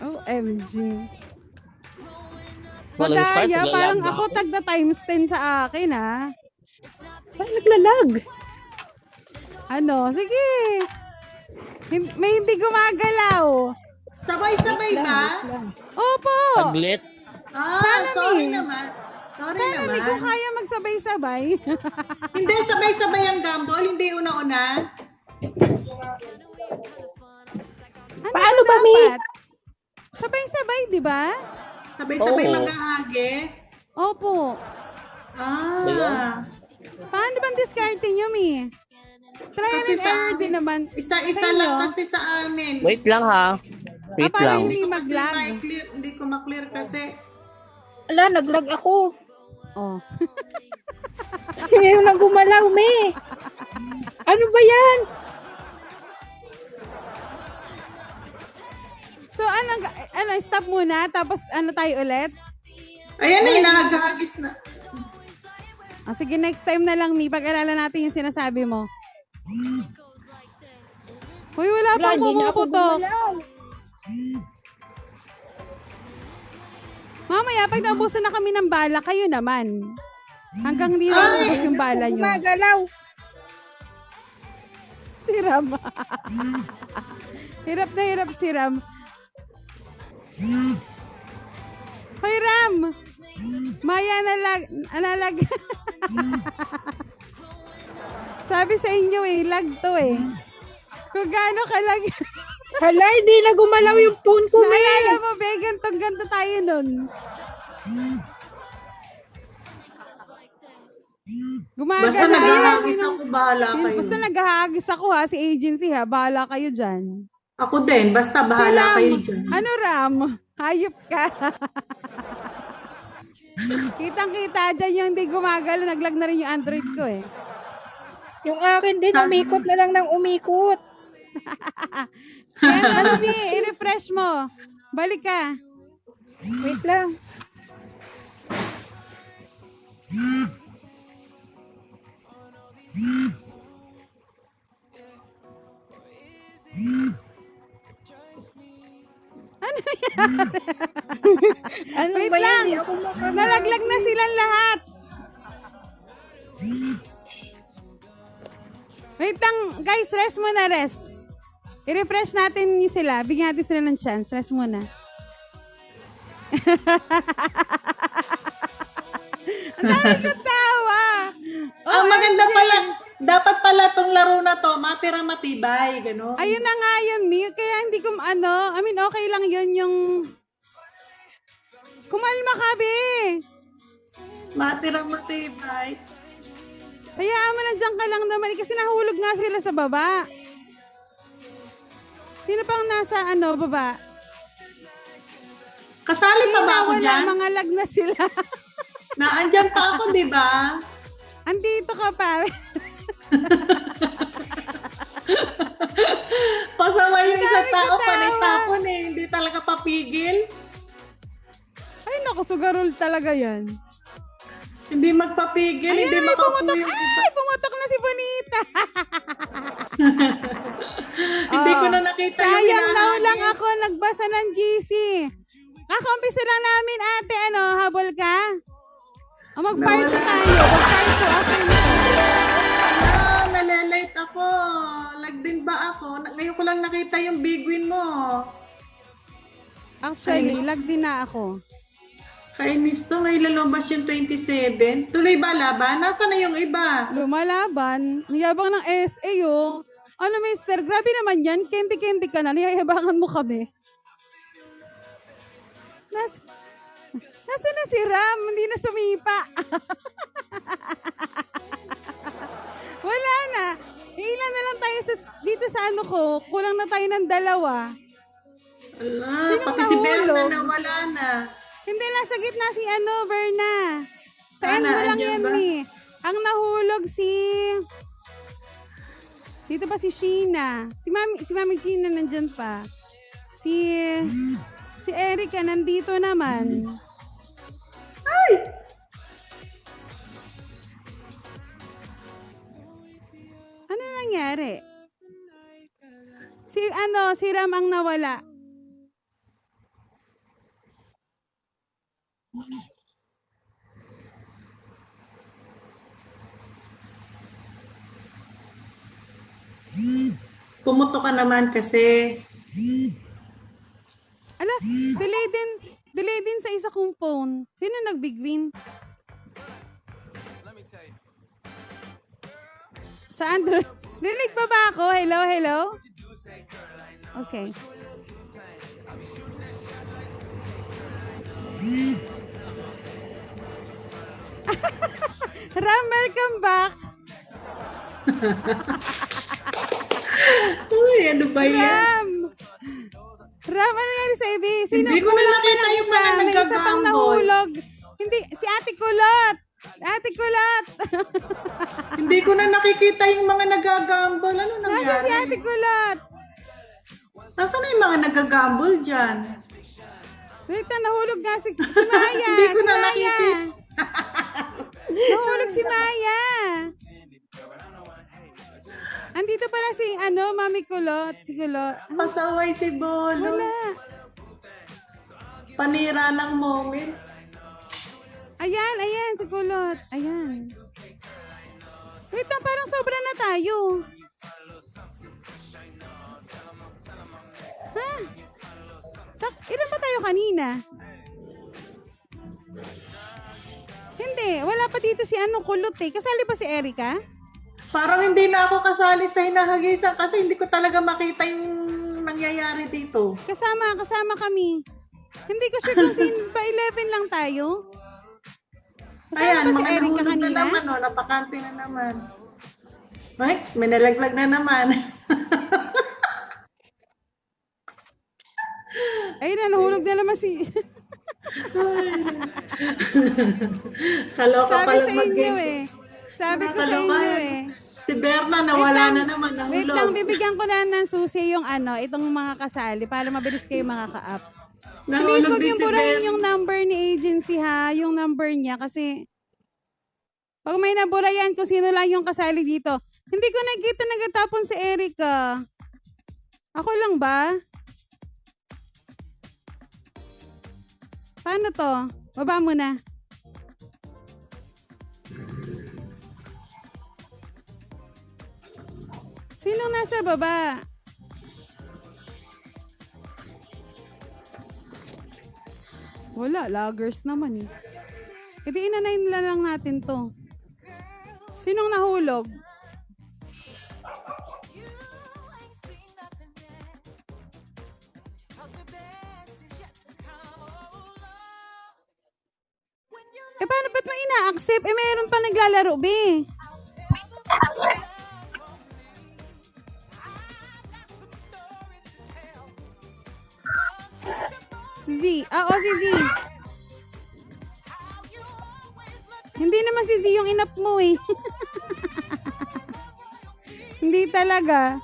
OMG. Walang start, Madaya, naglalag parang na ako ako. tagda times 10 sa akin, ha? Ba't naglalag? Ano? Sige. May hindi gumagalaw. Sabay-sabay ba? Wait lang. Opo. Saglit. Sana, Sorry Mi. naman. Sorry Sana, Mi, kung naman. kaya magsabay-sabay. Hindi, sabay-sabay ang gambol, hindi una-una. Ano Paano ba ba, Mi? dapat? Sabay-sabay, di ba? Sabay-sabay Oo. maghahagis. Opo. Ah. Paano bang diskarte nyo, Mi? Trial Kasi and error din naman. Isa-isa Sa inyo? lang kasi sa amin. Wait lang ha. Wait para lang. hindi Kasi mag-lag. hindi ko ma-clear kasi. Ala, naglag ako. Oh. Ngayon lang gumalaw, Me. Ano ba yan? So, stop muna, tapos tayo ulit? Ayan na, naghahagis na. Sige, next time na lang, Mi, pag-aralan natin yung sinasabi mo. Uy, wala Wala, pang hindi na ako pumuputok. gumalaw. Mamaya, pag naubusan na kami ng bala, kayo naman. Hanggang hindi na ubus yung bala nyo. Gumagalaw. Si Ram. Hirap na hirap si Ram. Hoy, Ram! Maya, nalag. Sabi sa inyo lag to Kung gaano kalag. Hala, hindi na gumalaw yung phone ko, Me. Naalala mo, be, ganto tayo nun. Gumagala. Basta naghahagis ako, bahala kayo. Basta naghahagis ako, ha, si agency, ha. Bahala kayo dyan. Ako din, basta bahala kayo dyan. Ano, Ram? Hayop ka. Kitang-kita dyan yung hindi gumagala. Naglag na rin yung Android ko, Yung akin din, umikot na lang ng umikot. Kaya ano, Ni, i-refresh mo. Balik ka. Wait lang. Ano yan? Ano Wait ba yan? lang. Di ako makalaw. Nalaglag na silang lahat. Wait lang, guys, rest muna, rest. I-refresh natin sila. Bigyan natin sila ng chance. Rest muna. Ang dami kong tawa. Ang maganda pala, dapat pala tong laro na to, matira matibay, gano'n. Ayun na nga yun, Mi. Kaya hindi ko, okay lang yun yung... Kumalma ka, Be. Matira matibay. Hayaan mo, nandiyan ka lang naman. Kasi nahulog nga sila sa baba. Sino pang nasa, baba? Kasali pa ba ako Wala, dyan? mga lag na sila. Andyan pa ako, di ba? Andito ka pa. Pasama yung isa Dami tao, ko tawa. panay-tapon hindi talaga papigil. Ay, naku, sugarol talaga yan. Hindi magpapigil, hindi Ay, makaupo pumutok. yung iba. Ay, pumutok na si Bonita. Hindi ko na nakita yung Sayang daw hinahagis. lang ako nagbasa ng GC. Kakumpisa lang namin, ate, habol ka? O mag-party tayo. Mag-party ako. Nalalate ako. Lag din ba ako? Ngayon ko lang nakita yung big win mo. Actually, lag din na ako. Kainis to, ngayon lalabas yung 27. Tuloy ba laban? Nasaan na yung iba? Lumalaban. Niyabang ng SA, Ano, mister? Grabe naman yan. Kenti-kenti ka na. Niyayabangan mo kami. Nasa na si Ram? Hindi na sumipa. Wala na. Ilan na lang tayo dito sa ko. Kulang na tayo ng 2. Ala, Sinong pati si Berna nahulog? nawala na. Hindi, nasa gitna si Berna. Sa Sana, end mo lang andyan yan, ba? Mi. Ang nahulog dito pa si Sheena. Si Mami Sheena nandyan pa. Si Erica nandito naman. Ay! Ano nangyari? Si Ram ang nawala. Pumuto ka naman kasi. Ala, delay din sa isa kong phone. Sino nag-big win? Sa Android. Rinig pa ba ako? Hello, hello? Okay. Ram, welcome back. Uy, ano ba yan? Ram, ano nangyari sa Ebi? Hindi ko na nakita yung mga May isa pang nagagambol. nahulog. Hindi, si Ate Kulot. Ate Kulot. Hindi ko na nakikita yung mga nagagambol. Ano Nasa si nangyari? Ate Kulot? Nasaan na yung mga nagagambol dyan? Wait, nahulog nga si Maya. Hindi ko si na Maya. nakikita. Nahulog si Maya. Andito pala si, Mami Kulot. Si Kulot. Pasaway si Bolo. Wala. Panira ng moment. Ayan, si Kulot. Ayan. Wait lang, parang sobra na tayo. Ha? Ilan pa tayo kanina? Hindi, wala pa dito si Kulot eh. Kasali ba si Erica? Parang hindi na ako kasali sa hinahagisan kasi hindi ko talaga makita yung nangyayari dito. Kasama kami. Hindi ko sure kung sino ba 11 lang tayo. Kasama Ayan, ba si mga Erica nahulog na kanina? naman, napakante na naman. Ay, may nalaglag na naman. Ayun na, nahulog na naman si... Kaloka Sabi pala sa inyo mag-game. eh. Sabi ko sa Nakakaloka inyo yan. eh. Si Berna nawala Wait lang, na naman, Wait nahulog. lang, bibigyan ko na ng susi yung itong mga kasali para mabilis kayo makaka-up. Please, Nahulog wag din niyong si burahin Berna. yung number ni agency ha, yung number niya kasi pag may nabura yan kung sino lang yung kasali dito. Hindi ko nakita nagatapon si Erica. Ako lang ba? Paano to? Baba mo na. Sinong nasa baba? Wala, loggers naman eh. E di inanayin na lang natin to. Sinong nahulog? Eh paano ba't mo ina-accept? Eh mayroon pa naglalaro, be. Si Z. Si Z. Hindi naman si Z yung inap mo eh. Hindi talaga.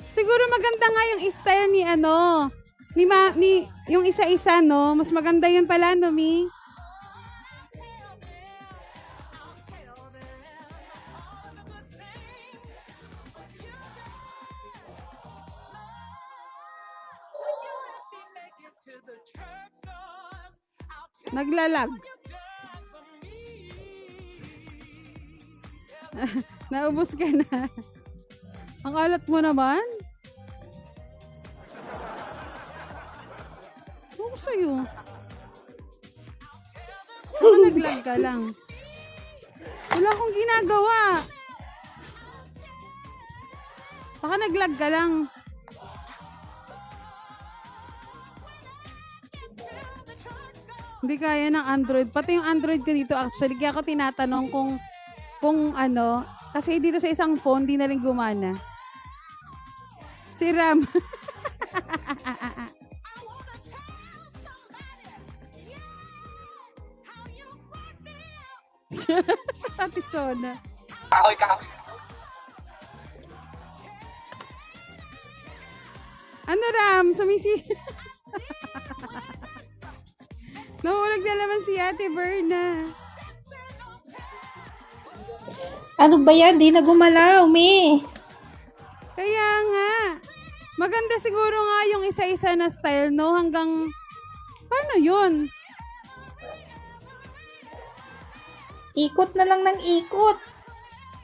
Siguro maganda nga yung style ni yung isa-isa no. Mas maganda yun pala no, Mi. Naglalag. Naubos ka na. Ang alat mo naman. Ano sa'yo? Baka naglag ka lang. Wala akong ginagawa. Baka naglag ka lang. Hindi kaya ng Android. Pati yung Android ko dito actually. Kaya ako tinatanong kung kasi dito sa isang phone, di na rin gumana. Si Ram. Ate Chona. Ano Ram? Sumisi. Nahulog na naman si Ate Berna. Ano ba yan? Di na gumalaw, Mi. Kaya nga. Maganda siguro nga yung isa-isa na style, no? Hanggang, paano yun? Ikot na lang ng ikot.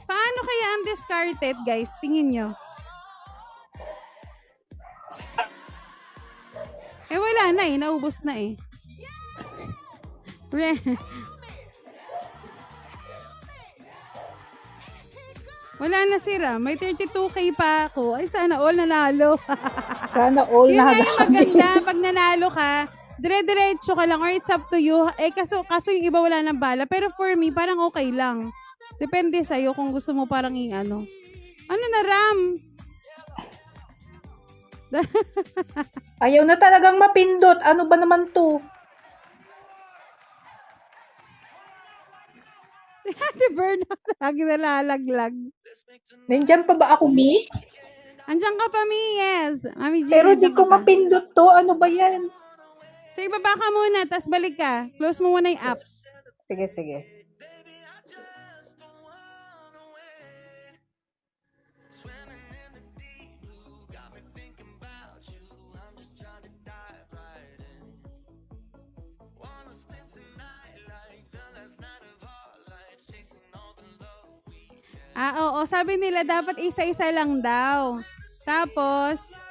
Paano kaya ang discarded, guys? Tingin nyo. Wala na eh. Naubos na eh. Wala na si Ram. May 32K pa ako. Ay, sana all nanalo. Sana all Yun nga na yung maganda. Pag nanalo ka, dire-diretso ka lang or it's up to you. Kaso yung iba wala ng bala. Pero for me, parang okay lang. Depende sa'yo kung gusto mo parang ano. Ano na, Ram? Ayaw na talagang mapindot. Ano ba naman to? Si Ate Berna, lagi nalalaglag. Nandyan pa ba ako, Mi? Andiyan ka pa, Mi, yes. Mami G, Pero di andiyan ko ka pa. mapindot to. Ano ba yan? So, ibaba ka muna, tas balik ka. Close mo muna yung app. Sige, sige. Oo. Sabi nila, dapat isa-isa lang daw. Tapos,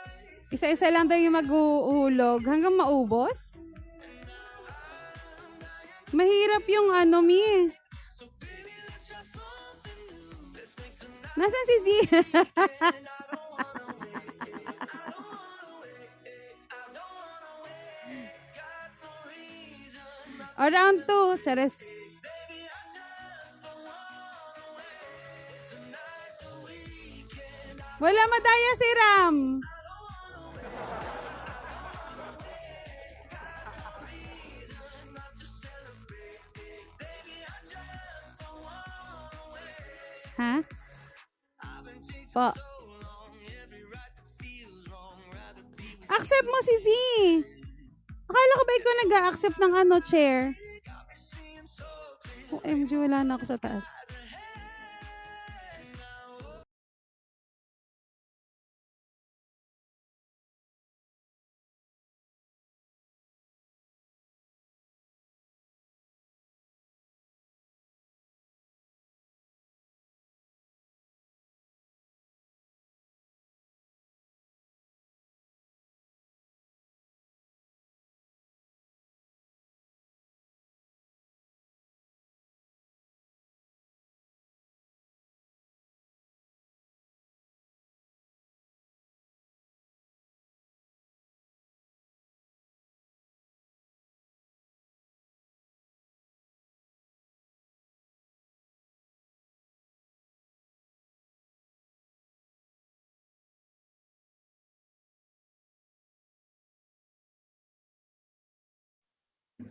isa-isa lang daw yung mag-uhulog hanggang maubos. Mahirap yung Mi. Nasaan si Z? Round 2. Chares. Wala madaya si Ram. Ha? Po. Accept mo si Z. Akala ko ba ikaw nag-a-accept ng chair? OMG, wala na ako sa taas.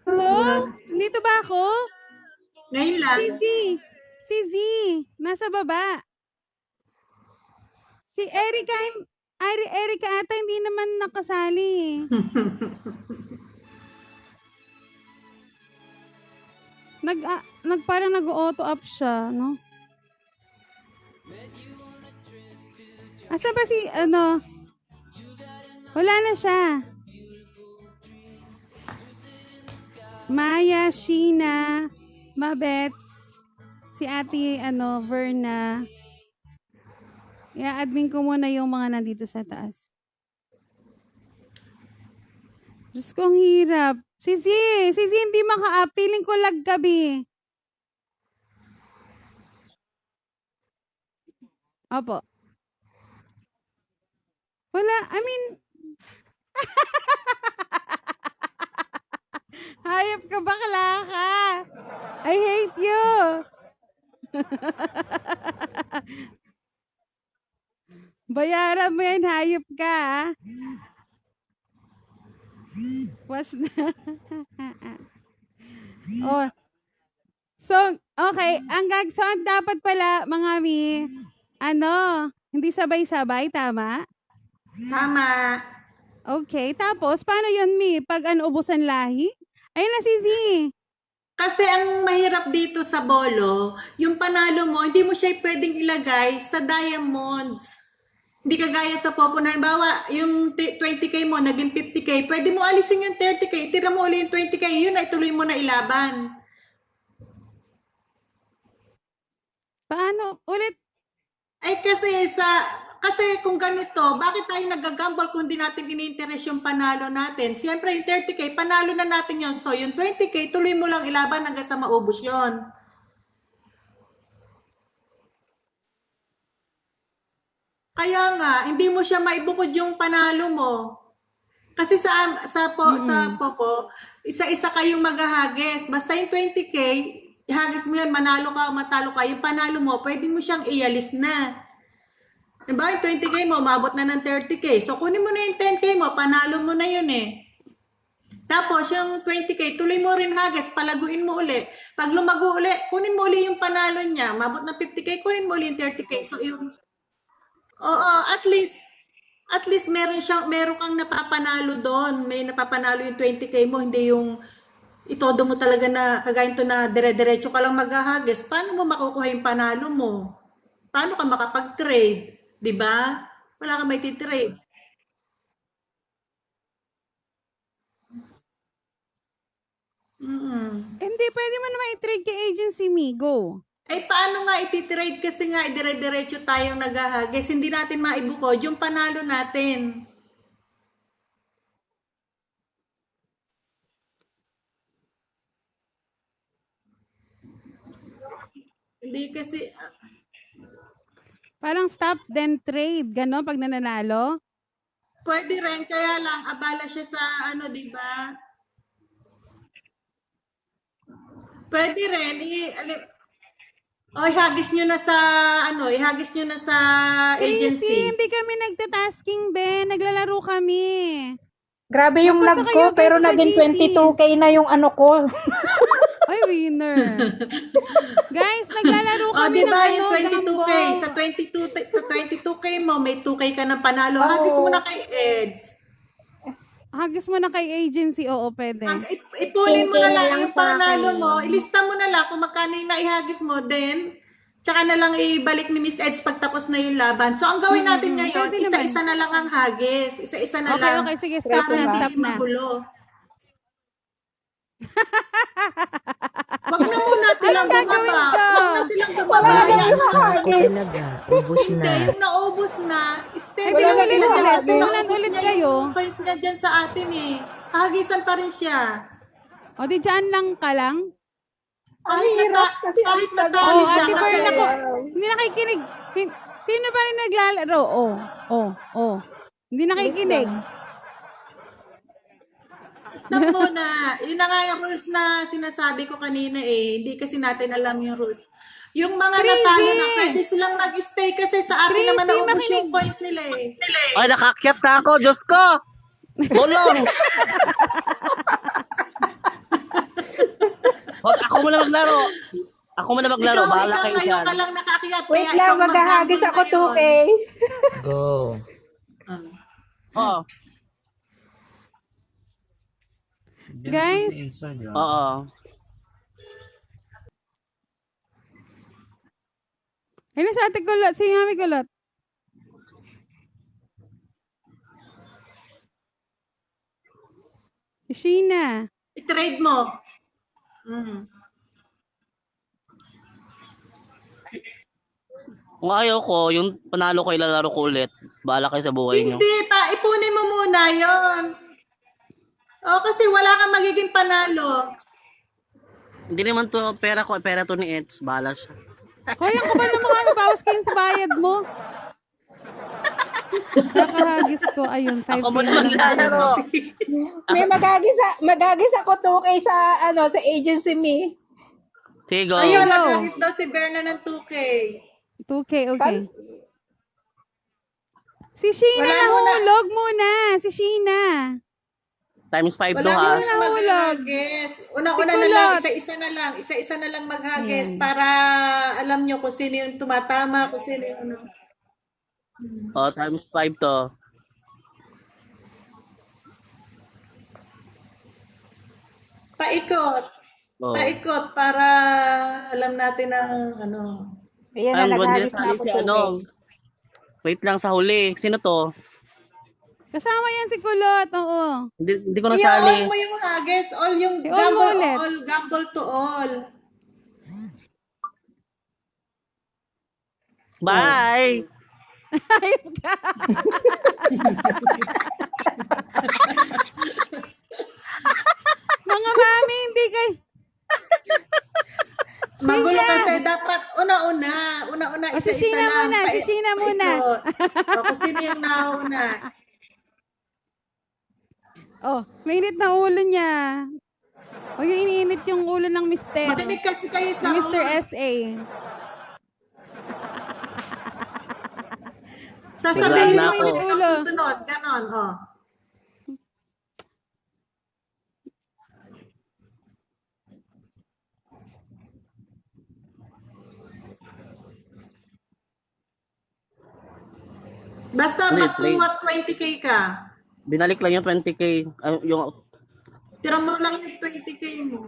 Hello? Dito ba ako? Ngayon lang. Si Z. Nasa baba. Si Erika ata hindi naman nakasali. Parang nag-auto up siya, no? Asa ba si, wala na siya. Maya, Sheena, Mabets, si Ate, Verna. I-admin ko muna yung mga nandito sa taas. Diyos ko, ang hirap. Sisi hindi maka-up. Feeling ko lag gabi. Opo. Wala, hayop ka, bakla ka. I hate you. Bayaran mo yan, hayop ka. Was na. Oh. So, okay. So, dapat pala, mga mi, hindi sabay-sabay, tama? Tama. Okay. Tapos, paano yun, mi? Pag ubusan lahi? Ayun na si Z. Kasi ang mahirap dito sa bolo, yung panalo mo, hindi mo siya pwedeng ilagay sa diamonds. Hindi kagaya sa Popo na halimbawa, yung 20K mo, naging 50K, pwede mo alisin yung 30K, tira mo ulit yung 20K, yun ay tuloy mo na ilaban. Paano? Ulit? Ay kasi kung ganito, bakit tayo nag-gamble kung di natin ini-interest yung panalo natin? Siyempre yung 30K, panalo na natin yun. So yung 20K, tuloy mo lang ilaban hanggang sa maubos yun. Kaya nga, hindi mo siya maibukod yung panalo mo. Kasi sa Popo, isa-isa kayong maghahagis. Basta yung 20K, ihagis mo yan, manalo ka o matalo ka. Yung panalo mo, pwede mo siyang ialis na. Diba, yung 20K mo, umabot na ng 30K. So, kunin mo na yung 10K mo, panalo mo na yun eh. Tapos, yung 20K, tuloy mo rin hagis, palaguin mo uli. Pag lumago uli, kunin mo uli yung panalo niya. Umabot ng 50K, kunin mo uli yung 30K. So, yung, oo, at least meron kang napapanalo doon. May napapanalo yung 20K mo, hindi yung itodo mo talaga na kagaya to na dire-diretso ka lang maghahagis. Paano mo makukuha yung panalo mo? Paano ka makapag-trade? 'Di ba? Wala kang may titrade. Hindi, pwede mo naman i-trade kay Agency Migo. Ay paano nga ititrade kasi nga dire-diretso tayong naghahagis. Hindi natin maibukod yung panalo natin. Hindi kasi Parang stop then trade, gano'n pag nananalo. pwede rin kaya lang abala siya sa ano, 'di ba? Pwede rin ihagis nyo na sa ihagis nyo na sa Chrissy, agency. hindi kami nagtatasking, Ben. Naglalaro kami. Grabe yung Tapos lag sa ko, kayo, pero guys, sa naging GC. 22K na yung ano ko. Ay, winner. Guys, naglalaro O, kami di ba ng yung 22K? gambol. Sa 22K mo, may 2K ka ng panalo. Hagis mo na kay Eds. Hagis mo na kay Agency. Oo, pwede. Ipunin mo 15K na na lang lang yung sa panalo akin. mo. Ilista mo na lang kung magkano yung naihagis mo. Then, tsaka na lang ibalik ni Miss Eds pag tapos na yung laban. So, ang gawin natin ngayon, Pwede isa-isa na lang ang hagis. Isa-isa na Okay, lang. okay. Sige, stop Pwede na, ba? stop Hindi na. magulo. Wag na muna silang gagawin bumaba. ko? Wag na silang bumaba. Wala Hayaan yung mo kasi hagis. talaga. Ubus hindi, yung naubos na, steady Wala lang na sila yung dyan. hagis. Kasi Ulan naubos ulit niya kayo. yung coins na dyan sa atin eh. Hagisan pa rin siya. O, di dyan lang ka lang? Ang hirap kasi kahit ang natalo Oh, tagal siya Ate na kasi- Bern, ako. kasi. Hindi nakikinig. Sino pa rin naglalaro? Oh. Hindi nakikinig. Stop muna. Yun na nga yung rules na sinasabi ko kanina eh. Hindi kasi natin alam yung rules. Yung mga Crazy! natalo na pwede silang mag-stay kasi sa atin naman Crazy, naubos makinig. yung coins nila eh. Ay, nakakyat na ako. Diyos ko. Tulong. Huwag ako muna maglaro. Ako muna maglaro. Bahala kayo Ikaw dyan. ka lang nakakiyat. Wait kaya lang, ikaw maghahagis mag-gamble ako ngayon. 2K. Go. Oo. Guys, Oo. ayun sa ate Kulot. Si Mami Kulot. Si Sheena. I-trade mo. Kung ayaw ko, yung panalo ko ilalaro ko ulit. Bahala kayo sa buhay nyo. Hindi, ipunin mo muna yon. O, kasi wala kang magiging panalo. Hindi naman to pera ko. Pera to ni Eds. Bahala siya. Kuya, ang kapal na mukha mo. Bawas kayo sa bayad mo. Kakahagis ko. Ayun, 5K Ako muna na lang. maglalaro. May magagis ako 2K sa sa agency me. Sige, go. Ayun, Go. nagkakis daw si Berna ng 2K. 2K, okay. Si Sheena Wala muna. nahulog muna. Si Sheena. Times 5 to Wala ha. na maghagis. Una-una Si na lang, Kulot. isa-isa na lang maghagis Ayan. para alam nyo kung sino yung tumatama, kung sino yung ano. Oh, times 5 to. Paikot. Oh. Paikot para alam natin ang ano. Ayan na, Ang naghagis sali na ako si 2K. ano. Wait lang sa huli. Sino to? Kasama yan si Kulot, oo. Hindi ko I-all nasali. mo yung haggis. All yung I-all mo gamble ulit. all. Gamble to all. Bye! Ayun ka. Mga mami, hindi kay... Magulo Sheena! kasi dapat una-una. Una-una, O, si isa-isa Sheena lang. muna, si Sheena muna. O, kung sino yung nauna. Oh, mainit na ulo niya. Huwag yung iniinit yung ulo ng Mister. Makinig kasi kayo sa Ni Mr. rules. S.A. Sasabihin Bigla mo na yung ako. sinong susunod. Ganon, oh. Basta Wait, magkuha 20k ka. Binalik lang yung 20k. Yung Tira mo lang yung 20k mo.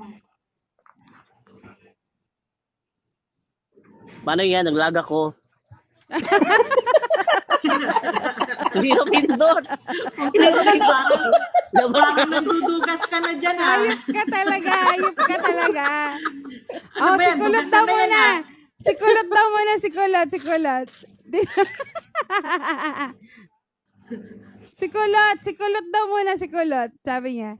paano yan? Naglag ako. Hindi na pindot. Hindi na pindot. Parang nagdudugas ka na dyan, ah. Ayop ka talaga, ayop ka talaga. Ano Oh, ba si yan? Kulot Dugasan daw na yan, muna. ah. Si Kulot daw muna, si Kulot, si Kulot. Si Kulot daw muna, si Kulot. Sabi niya.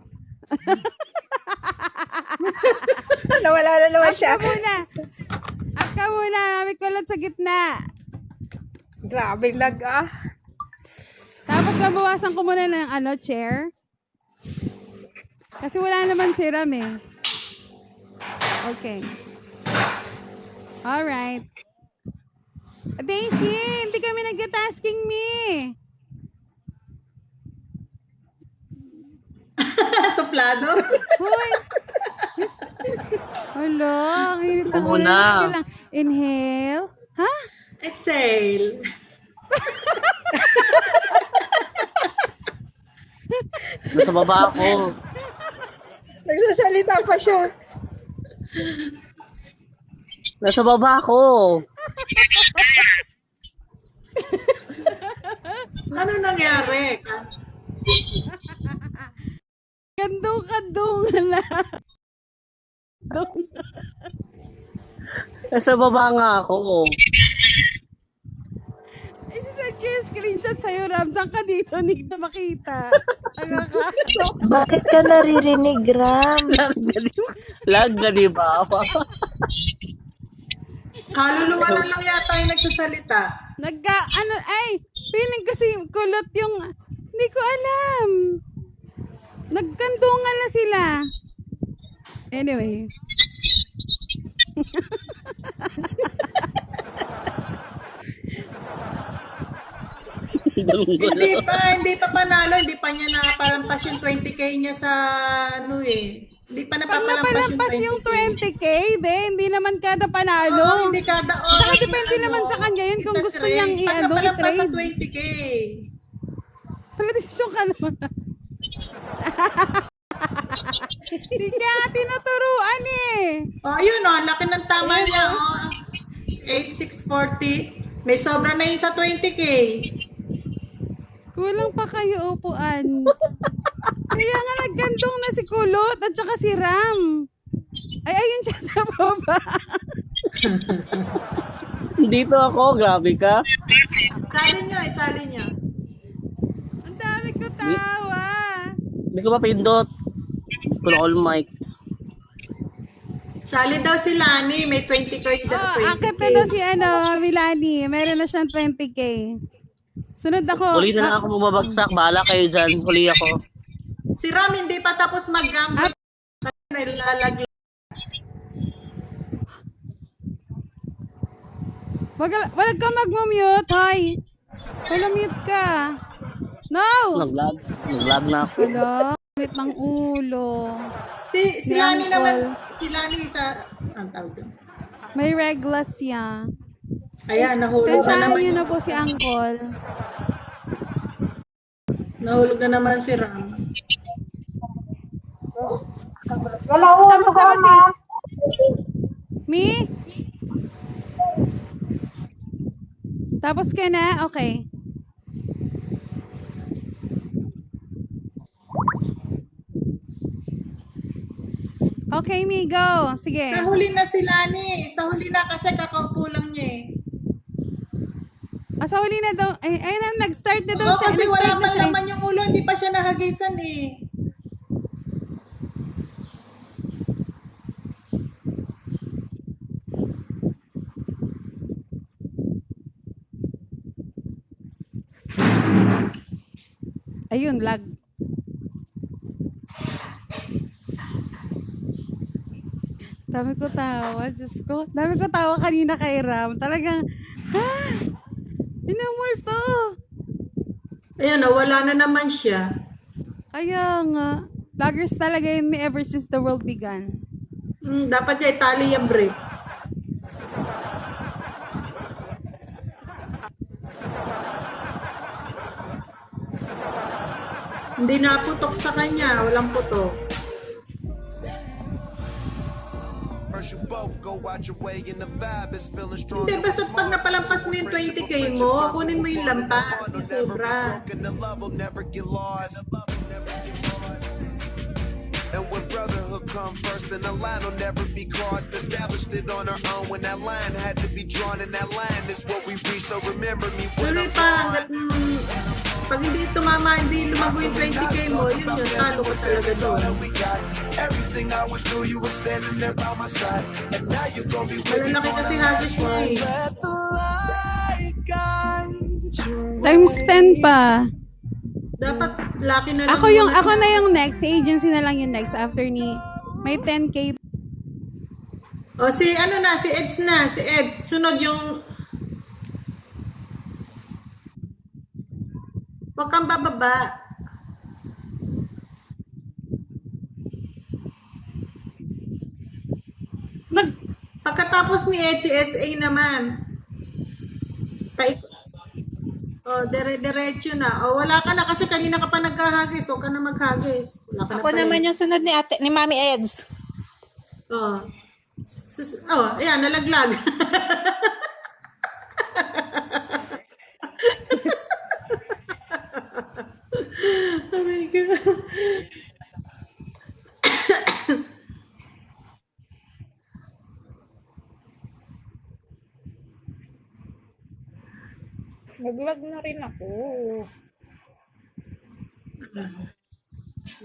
Nawala na naman Up siya. ka muna. Up ka muna, may Kulot sa gitna. Grabe lag ah. Tapos nabawasan ko muna ng chair. Kasi wala naman si Ram eh. Okay. Alright. Daisy, hindi kami nag-tasking me. Suplado. Hoy. Hello, ang init ng Ako ulo. muna. Sige lang. Inhale. Ha? Exhale. Nasa baba ako. Nagsasalita pa siya. Nasa baba ako. Ano nangyari? Kandong-kandong na. Nasa baba nga ako. Isisend ko yung screenshot sa'yo, Ram. Saan ka dito? Hindi kita makita. Tanga ka. Bakit ka naririnig, Ram? Lag na di ba? Kaluluwa na lang yata yung nagsasalita. Feeling kasi kulot yung, hindi ko alam. Nagkandungan na sila. Anyway. Hindi pa panalo, hindi pa niya napalampas yung 20k niya sa Hindi pa Pag napapalampas napalampas yung 20k, be, hindi naman kada panalo. hindi kada Saka oras. depende na, naman sa kanya yun kung gusto niyang Pag napalampas sa i-trade. 20k. Pala desisyon ka naman. Hindi niya tinuturuan eh. Oh, yun oh, laki ng tama niya. Oh. 8,640. May sobra na yun sa 20k. Kulang pa kayo upuan. Kaya nga nagkantong na si Kulot at saka si Ram. Ay, ayun siya sa baba. Dito ako, grabe ka. Isali niyo. Ang dami ko tawa. Hindi ko mapindot. Kulang all mics. Sali daw si Lani, may 20k daw. Oh, akit na daw si Milani. Meron na siyang 20k. Sunod ako. Huli na lang ako bumabagsak. Bahala kayo dyan. Huli ako. Si Ram hindi pa tapos mag-gamble. Kasi nilalaglag. Wag ka mag-mute, hoy. Wala mute ka. No! Naglag na ako. Hello? Ulit ng ulo. Si Ni Lani Uncle. naman, si Lani sa, ang tawag doon. May reglas siya. Ayan, nahulog na Sensyahan naman. niyo na po si Uncle. Nahulog na naman si Ram. Tapos na ba si... Mi? Tapos ka na? Okay. Okay, Migo. Sige. Sa huli na si Lani. Sa huli na kasi kakaupo lang niya eh. Sa huli na daw. Ay na, nag-start na daw Oo, siya. kasi Nag-start wala na pa siya. naman yung ulo. Hindi pa siya nahagisan eh. Ayun, lag. Dami ko tawa, Diyos ko. Dami ko tawa kanina kay Ram. Talagang, inumulto. Ayan, wala na naman siya. Kaya nga. Vloggers talaga yun ever since the world began. Dapat niya itali yung break. Hindi naputok sa kanya. Walang putok. First you both go out your way and the vibe is feeling strong. Hindi, basta pag napalampas mo yung 20K mo, kunin mo yung lampas, yung sobra. And when brotherhood come first, then the line will never be crossed. Established it on our own when that line had to be drawn, and that line is what we reach. So remember me when Tuloy I'm pa, hanggat pag hindi tumama, hindi lumago yung 20K mo, yun yun, talo ko talaga doon. we got. Everything I went through, you were standing there by my side, and now you're gonna be with me. Malalaki kasi hagis mo eh. Let the light guide you. Times 10 pa. Dapat laki na lang. Ako na yung next. Si agency na lang yung next after ni may 10K. O si ano na, si Eds na, si Eds. Sunod yung... Huwag kang bababa. Pagkatapos ni Eds, si SA naman. Dire-diretso na. O wala ka na kasi kanina ka pa nagkahagis. Huwag ka na maghagis. Wala ka Ako na naman yung sunod ni Mami Eds. Ayan, nalaglag. Oh my God. Naglag na rin ako.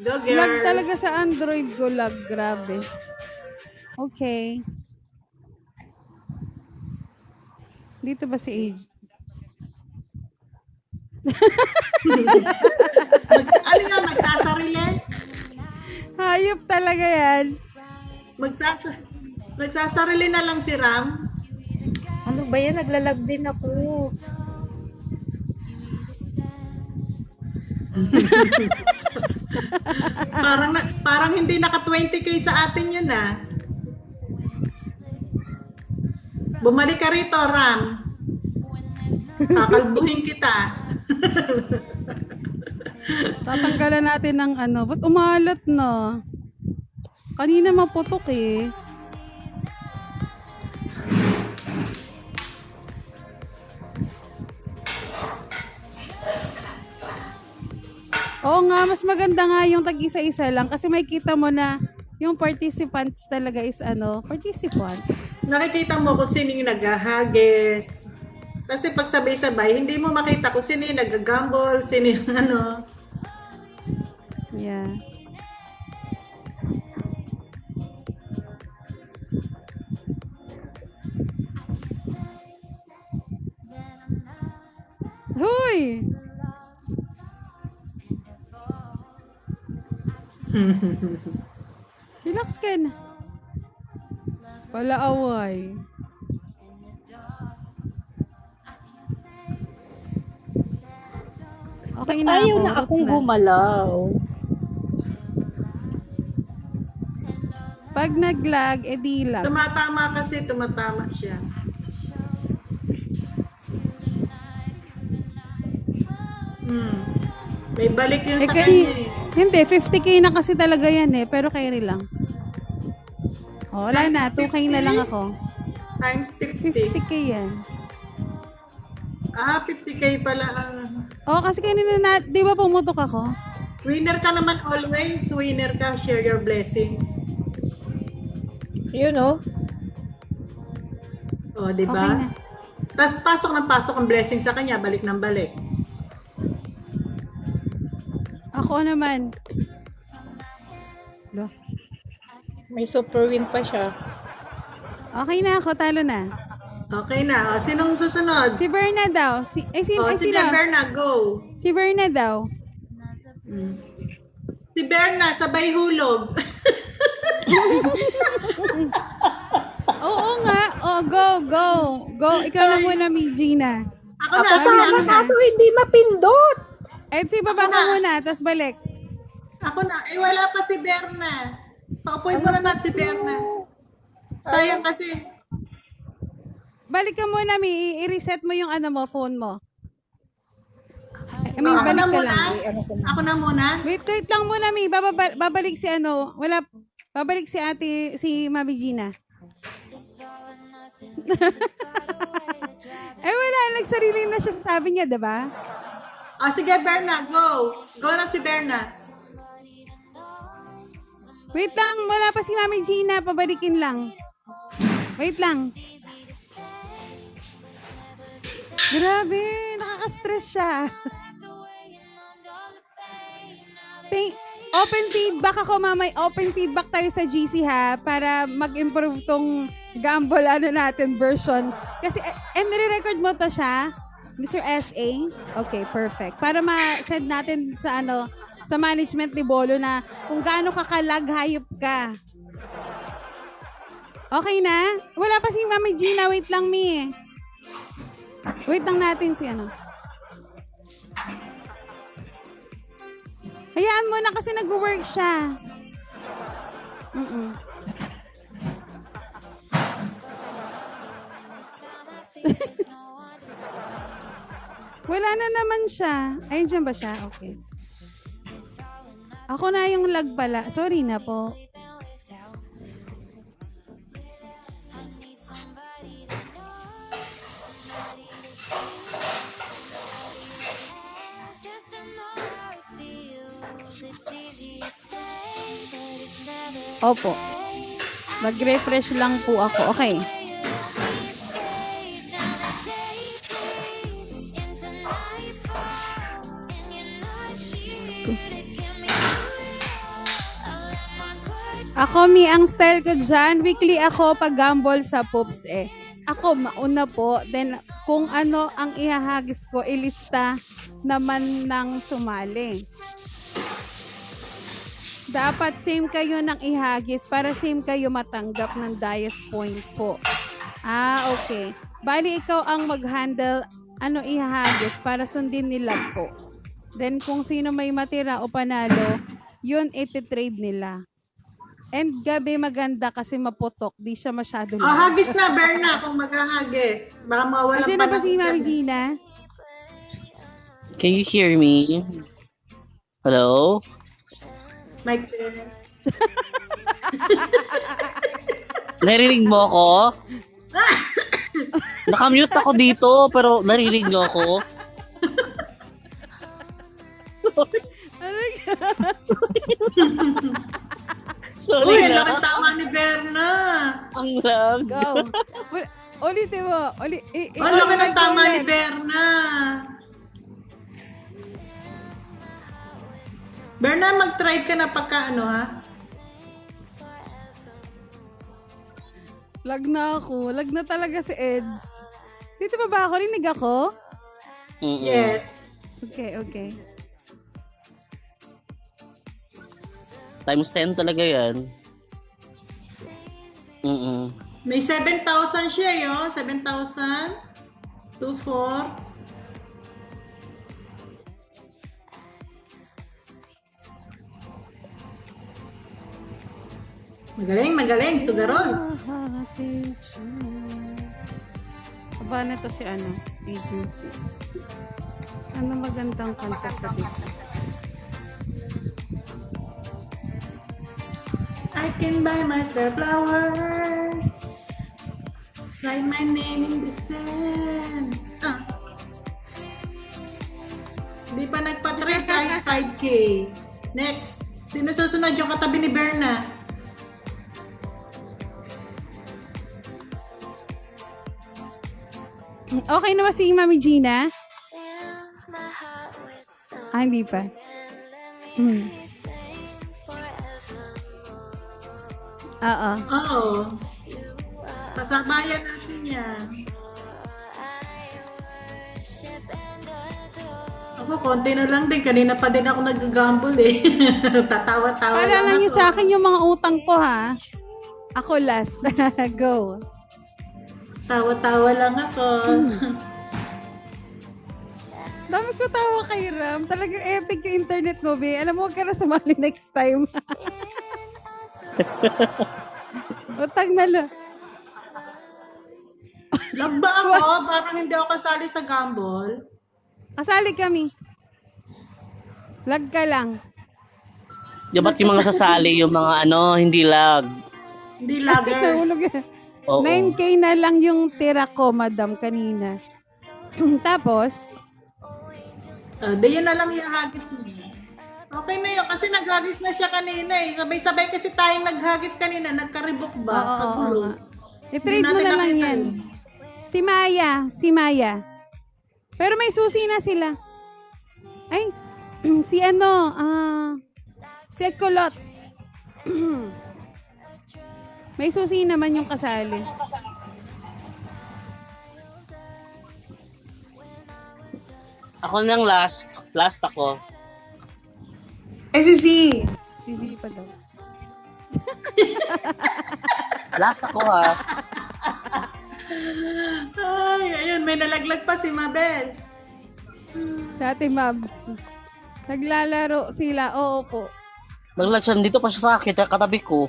Go, girls. Lag talaga sa Android ko, lag. Grabe. Okay. Dito ba si Age? Ano nga, magsasarili? Hayop talaga yan. Magsasarili na lang si Ram. Ano ba yan? Naglalag din ako. Parang hindi naka 20K sa atin yun ah. Bumalik ka rito, Ram. Kakalbuhin kita. Tatanggalan natin ng ano. Ba't umalat na? Kanina maputok eh. Oo nga, mas maganda nga yung tag-isa-isa lang kasi may kita mo na yung participants talaga is participants. Nakikita mo kung sino yung naghahagis. Kasi pag sabay-sabay, hindi mo makita kung sino yung nag-gamble, sino yung ano. Yeah. Huy! Relax ka na. Wala away. Okay na Ayaw ako. na Root akong na. gumalaw. Pag nag-lag, edi lag. Tumatama kasi, tumatama siya. May balik yun sa kanya eh. Hindi, 50K na kasi talaga yan eh. Pero carry lang. Oh, wala na. 2K na lang ako. Times 50. 50K yan. 50K pala ang... Kasi kanina na, di ba pumutok ako? Winner ka naman always. Winner ka. Share your blessings. Yun, oh. O, di Okay ba? na. Tapos pasok ng pasok ang blessing sa kanya. Balik ng balik. Ako naman. Lo. May super win pa siya. Okay na ako, talo na. Okay na. O, sinong susunod? Si Berna daw. Si Si sino? Berna, go. Si Berna daw. Si Berna, sabay hulog. Oo nga. Go. Ikaw na muna, Mi Gina. Ako na, Ako sama ako na. kaso hindi mapindot. Si baba ka muna, tapos balik. Ako na. Wala pa si Berna. Paupuin mo na natin si Berna. Sayang kasi. Balik ka muna, Mi. I-reset mo yung phone mo. Ako na balik ka muna. lang. Ako na muna. Wait lang muna, Mi. Babalik si babalik si ate, si Mami Gina. Wala. Nagsarili na siya. Sabi niya, diba? Sige, Berna, go. Go na si Berna. Wait lang. Wala pa si Mami Gina. Pabalikin lang. Wait lang. Grabe. Nakaka-stress siya. Open feedback ako, mamay. Open feedback tayo sa GC ha para mag-improve tong gamble natin version. Kasi, nire-record mo to siya, Mr. SA? Okay, perfect. Para ma-send natin sa sa management ni Bolo na kung gaano kakalag hayop ka. Okay na? Wala pa si Mami Gina. Wait lang, Mi. Wait lang natin si Hayaan mo na kasi nag-work siya. Wala na naman siya. Ayun, dyan ba siya? Okay. Ako na yung lag pala. Sorry na po. Opo. Mag-refresh lang po ako. Okay. Ako, Mi, ang style ko dyan, weekly ako pag-gamble sa Poops Ako, mauna po. Then, kung ano ang ihahagis ko, ilista naman ng sumali. Dapat same kayo ng ihagis para same kayo matanggap ng Dias point po. Okay. Bali, ikaw ang mag-handle ihahagis para sundin nila po. Then, kung sino may matira o panalo, yun iti-trade nila. And gabi maganda kasi maputok. Di siya masyado lang. Hagis na, Berna, kung maghahagis. Baka mawalan Andiyan na ba si Mami Gina? Can you hear me? Hello? Mic test. Narinig mo ako? Nakamute ako dito, pero narinig niyo ako. Sorry Uy, na. ang tama ni Berna. Ang lag. Go. Ulitin mo. Ang laki ng tama ni Berna. Berna, mag-try ka na pagka ha? Lag na ako. Lag na talaga si Eds. Dito pa ba ako? Rinig ako? Mm-mm. Yes. Okay. Times 10 talaga yan. Mm-mm. May 7,000 siya, 7,000. 2,4. Magaling. Sugarol. Aba na to si agency. Ano magandang kanta sa dito? I can buy myself flowers. Write my name in the sand. 5K. Next. Sino susunod yung katabi ni Berna? Okay na ba si Mami Gina? Hindi pa. Oo. Oo. Pasabayan natin yan. Ako, konti na lang din. Kanina pa din ako nag-gamble eh. Tatawa-tawa Paalala lang niyo ako. sa akin yung mga utang ko, ha? Ako last. Go. Tawa-tawa lang ako. Dami ko tawa kay Ram. Talagang epic yung internet mo, be. Alam mo, huwag ka na sumali next time. Utang na lang. Lag ba ako? Parang hindi ako kasali sa gamble. Kasali kami. Lag ka lang. Di ba't yung mga sasali, yung mga hindi lag? Hindi laggers. Nahulog yan. Oo. 9K na lang yung tira ko, madam, kanina. Tapos, Di yun na lang yung hagis niya. Okay na yun. Kasi naghagis na siya kanina eh. Sabay-sabay kasi tayong naghagis kanina. Nagkaribok ba? oo, Kagulo. i-trade mo Hindi na natin lang nakita yan. eh. Si Maya. Pero may susi na sila. Ay, si Kulot. May susi naman yung kasali. Ako nang last. Last ako. Si Z pa daw. Last ako ha. Ay, ayun. May nalaglag pa si Mabel. Dati, Mabs. Naglalaro sila. Oo po. Naglag siya dito pa siya sa akin, katabi ko.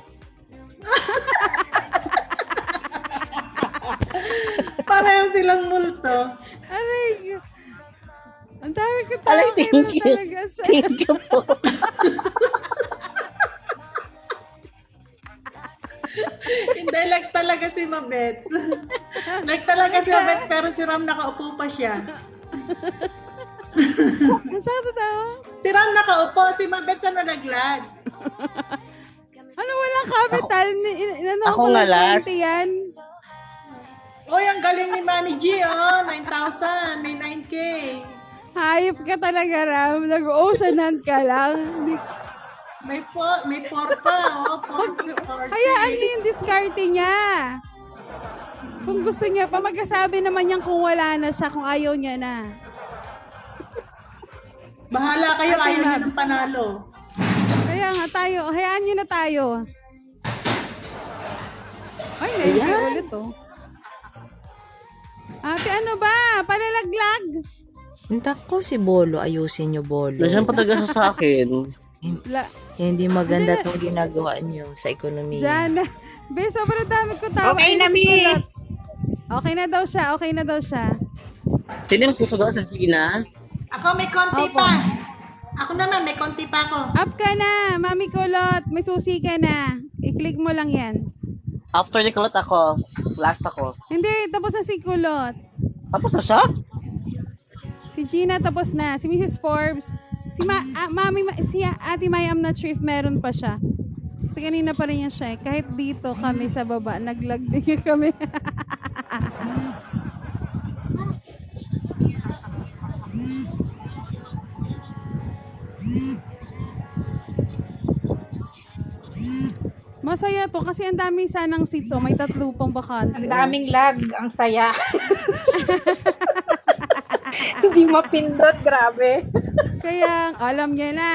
Pareho silang multo. Aray. Ang dami ko tayo. Alay, thank you. Talaga. Thank you po. Hindi, lag talaga si Mabets. Lag talaga si Mabets pero si Ram nakaupo pa siya. Ang sakto tayo. Si Ram nakaupo, si Mabets ang nalaglag. Ano, walang capital? Ako nga last. 20 yan. Oy, ang galing ni Mami G, oh. 9,000. May 9K. Hayop ka talaga, Ram. Nag-ocean hunt ka lang. May 4 pa, oh. 4. Hayaan niyo yung diskarte niya. Kung gusto niya pa, magkasabi naman niyang kung wala na siya, kung ayaw niya na. Bahala kayo, Ate ayaw niyo Mabs. ng panalo. Kaya nga tayo, hayaan niyo na tayo. Ay, naiinip ulit, oh. Ate, ano ba? Palalaglag. Nako, si Bolo. Ayusin niyo, Bolo. Nandiyan pa talaga siya sa akin. Hindi maganda itong ginagawa niyo sa ekonomiya. Diyan. Be, sobrang dami ko tawa. Okay na, Mi. Okay na daw siya. Sino yung susugal sa Gina? Ako may konti Opo. pa. Ako naman, may konti pa ako. Up ka na, Mami Kulot. May susi ka na. I-click mo lang yan. After ni Kulot ako. Last ako. Hindi, tapos na si Kulot. Tapos na siya? Si Gina tapos na. Si Mrs. Forbes. Si Ate Maya, I'm not sure if meron pa siya. Kasi kanina pa rin yan siya eh. Kahit dito kami sa baba, naglag din kami. Masaya to kasi ang daming sanang seats. Oh, may 3 pang bakante. Ang daming lag. Ang saya. Hindi mapindot. Grabe. Kaya, alam niya na.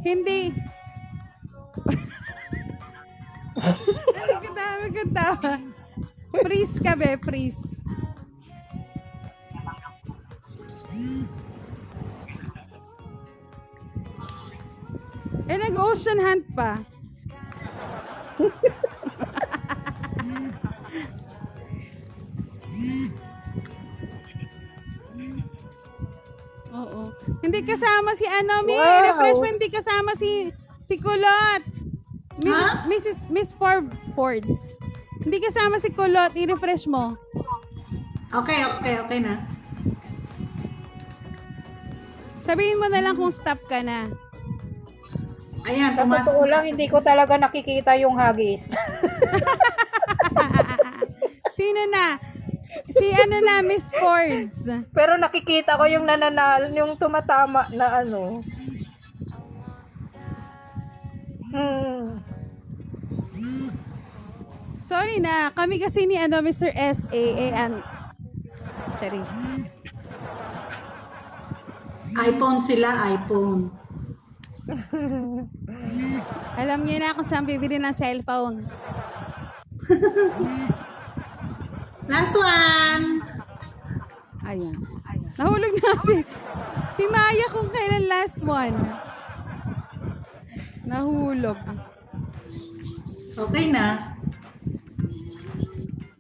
Hindi. Dami ko tawa. Freeze ka, be. Freeze. Nag-ocean hunt pa. Oo. Hindi kasama si Mi. Wow. Refresh mo, hindi kasama si Kulot. Miss Fords. Hindi kasama si Kulot. I-refresh mo. Okay na. Sabihin mo na lang kung stop ka na. Ayan, Sa pumasok. totoo lang, hindi ko talaga nakikita yung hagis. Sino na? Si ano na, Miss Fords. Pero nakikita ko yung nananalo, yung tumatama na ano. Sorry na, kami kasi ni ano, Mr. S.A. and Charis. iPhone sila, iPhone. Alam niyo na kung saan bibili ng cellphone. Last one. Ayan. Nahulog na si Maya kung kailan last one. Nahulog. Okay na.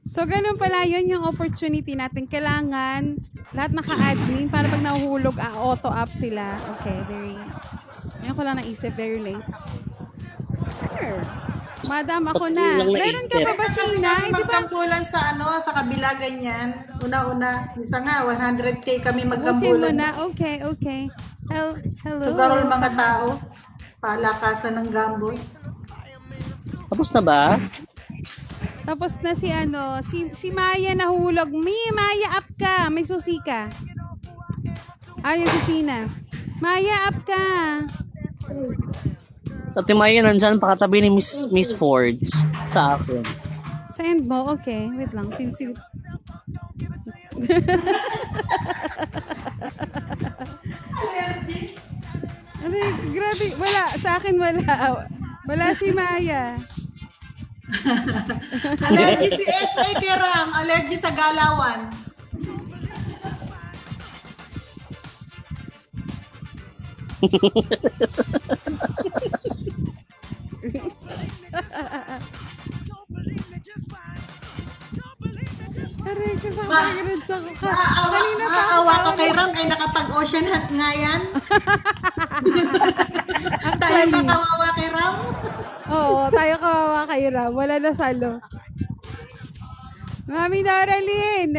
So, ganun pala yun yung opportunity natin. Kailangan lahat naka-admin para pag nahuhulog, auto-up sila. Okay, ngayon ko lang naisip, very late. Sure. Madam, ako na. Yun lang Meron ka naisip. pa ba, Kasi Sheena? kami Eh, di ba? magkampulan sa sa kabila ganyan. Una-una, isa nga, 100K kami Busin mo magkampulan. na. Okay. Hello. Sa garol mga tao. Palakasan ng gamboy. Tapos na ba? Tapos na si Maya nahulog. Maya, up ka. May susi ka. Ayun si Sheena. Maya, up ka. Sa Timaya nandyan, pakatabi ni Miss Fords sa akin. Sa end mo? Okay. Wait lang. Sinsil. Aray, grabe. Wala. Sa akin wala. Wala si Maya. Allergy si S.A. kay Ram. Allergy sa galawan. Aray, kasama ko ka. Kanina pa ako Maawa ka tawag. kay Ram ay nakapag-ocean hunt nga yan. Tayo Actually, ba kawawa kay Ram? oo, tayo kawawa kayo Ram. Wala na salo. Mami Doralyn.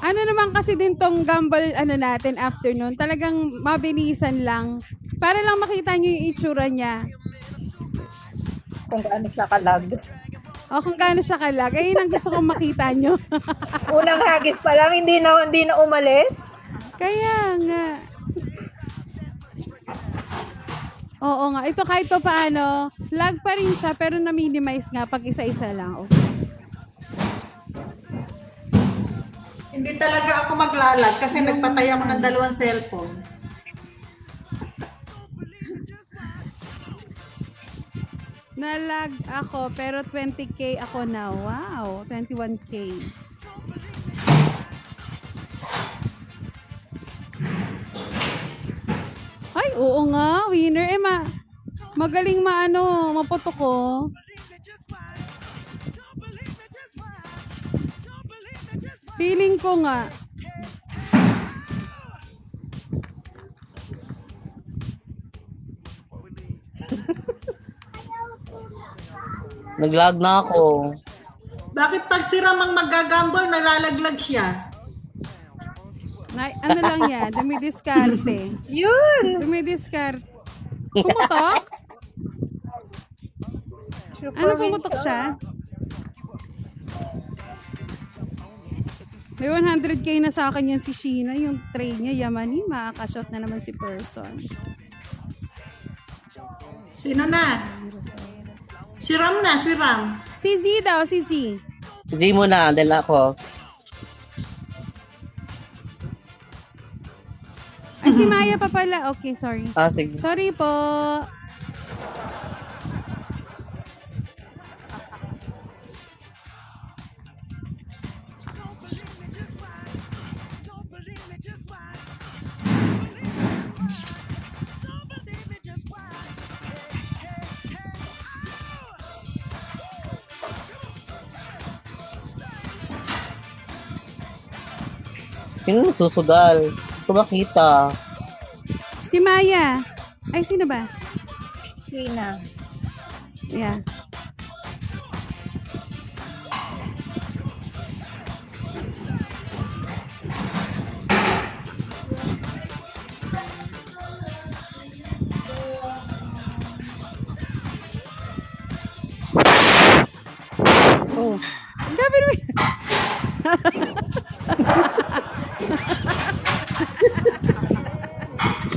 Ano naman kasi din tong gamble natin afternoon. Talagang mabilisan lang. Para lang makita nyo yung itsura niya. Kung gaano siya kalag. O kung gaano siya kalag. Ayun ang gusto kong makita nyo. Unang hagis pa lang, hindi na umalis. Kaya nga. Oo nga. Ito kahit pa paano, lag pa rin siya pero na-minimize nga pag isa-isa lang. Okay. Hindi talaga ako maglalag kasi nagpatay ako ng 2 cellphone. Nalag ako pero 20k ako na. Wow, 21k. Ay, oo nga, winner. Magaling maputok ko. Feeling ko nga. Nag-lag na ako. Bakit pag si Ram ang magagambol, nalalaglag siya? Ano lang yan, dumidiskarte. Yun! Dumidiskarte. Pumutok? Ano pumutok siya? May 100k na sa akin yan si Sheena. Yung tray niya, yamanin. Makakashot na naman si person. Sino na? Si Ram na, si Ram. Si Z daw, si Z. Z muna, dahil ako. Ay, si Maya pa pala. Okay, sorry. Sige. Sorry po. Sino nagsusugal? Hindi ko makita. Si Maya. Ay, sino ba? Sheena. Yeah.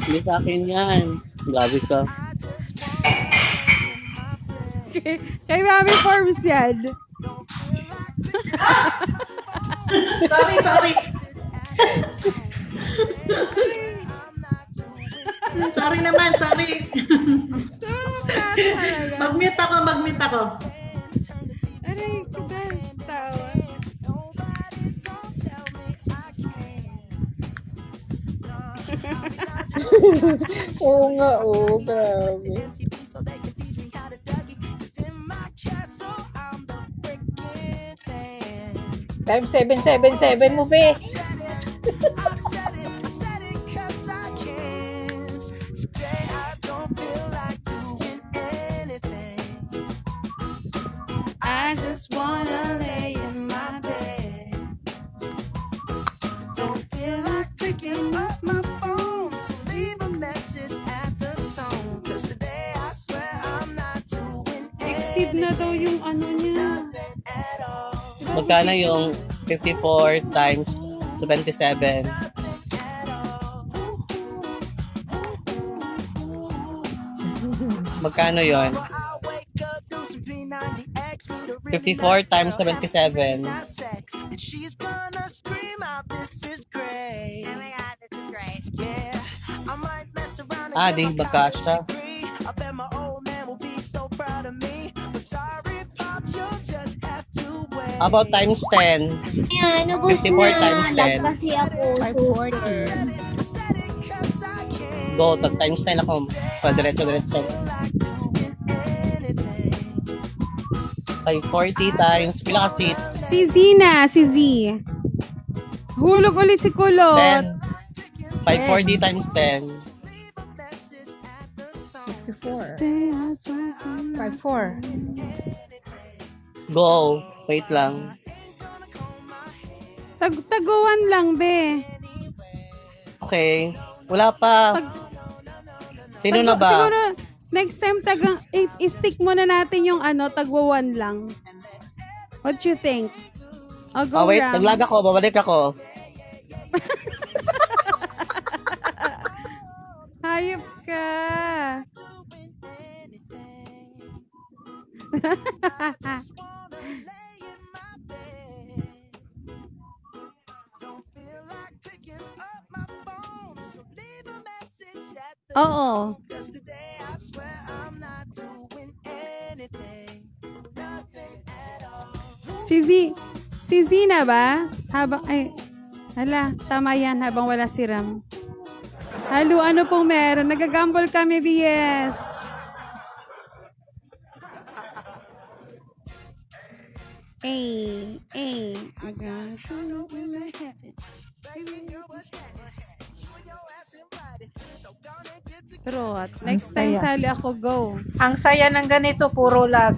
Hindi sa akin yan. Grabe ka. Kay Mami Forms yan. Sorry. Sorry naman, sorry. Mag-mute ako. Aray, kita. Tawa. Oo nga, oo. Grabe. Time 777 mo, be. I just wanna lay in my bed. Don't feel like picking up my phone. So leave a message at the tone. 'Cause today I swear I'm not doing exceed na daw yung ano niya. Magkano yung 54 times 77? Magkano yon? 54 times 77. Ah, di magkasya. About times 10. Ayan, nubos 54 na. times 10. Lag kasi ako. 540. Go, tag times 10 ako. Diretso. 540 times, pila ka seats? Si Zina, si Z. Hulog ulit si Kulot. 10. 540 times 10. 54. 54. Go. Wait lang. Taguan lang, be. Okay. Wala pa. Sino na ba? Siguro, next time, i-stick muna natin yung tagwa 1 lang. What you think? I'll go Wait. round. Naglag ako. Babalik ako. Hayop ka. Oo. Si Zina ba? Hala, tama yan habang wala si Ram. Halo, ano pong meron? Nagagamble kami, BS. Trot. Next time, saya. sali ako, go. Ang saya ng ganito, puro lag.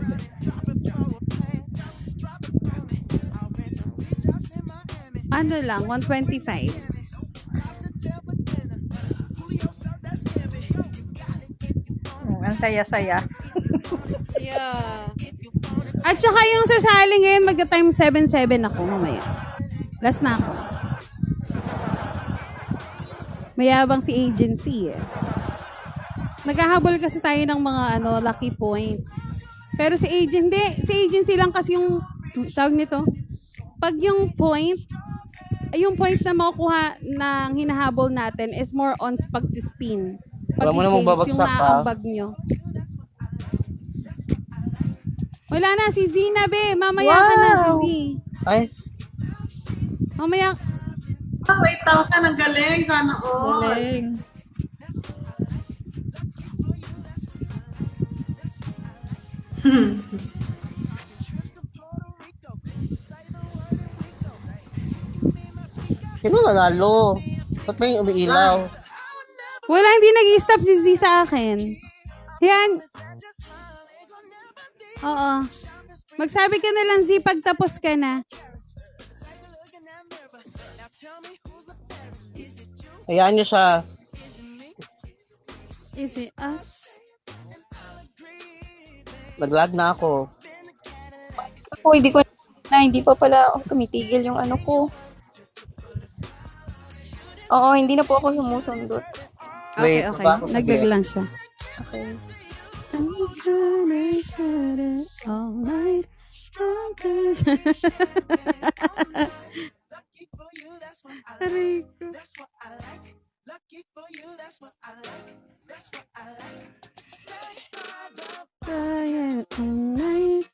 Ano lang, 125. Ang saya-saya. Yeah. At saka yung sasali ngayon, magka-time 7-7 ako mamaya. Last na ako. Mayabang si agency eh. Naghahabol kasi tayo ng mga lucky points. Pero si agency lang kasi yung tawag nito. Pag yung point na makukuha ng hinahabol natin is more on pagsispin. Wala mo namang babagsak, yung naambag nyo. Wala na, si Zina, be. Mamaya ka na, si Z. Ay, Mamaya. 8,000 ang galing. Sana all. Galing. sino nanalo? Ba't may umiilaw? Wala, hindi nag-stop si Z sa akin. Yan. Oo. Magsabi ka na lang, Z, pag tapos ka na. Hayaan niyo siya. Is it us? Naglag na ako. Ako, hindi pa pala tumitigil yung ano ko. Oo, hindi na po ako sumusundot. Okay, Wait, okay. baba ako Naglag saglit. lang siya. Okay. All night. Aray ko. Kaya all night.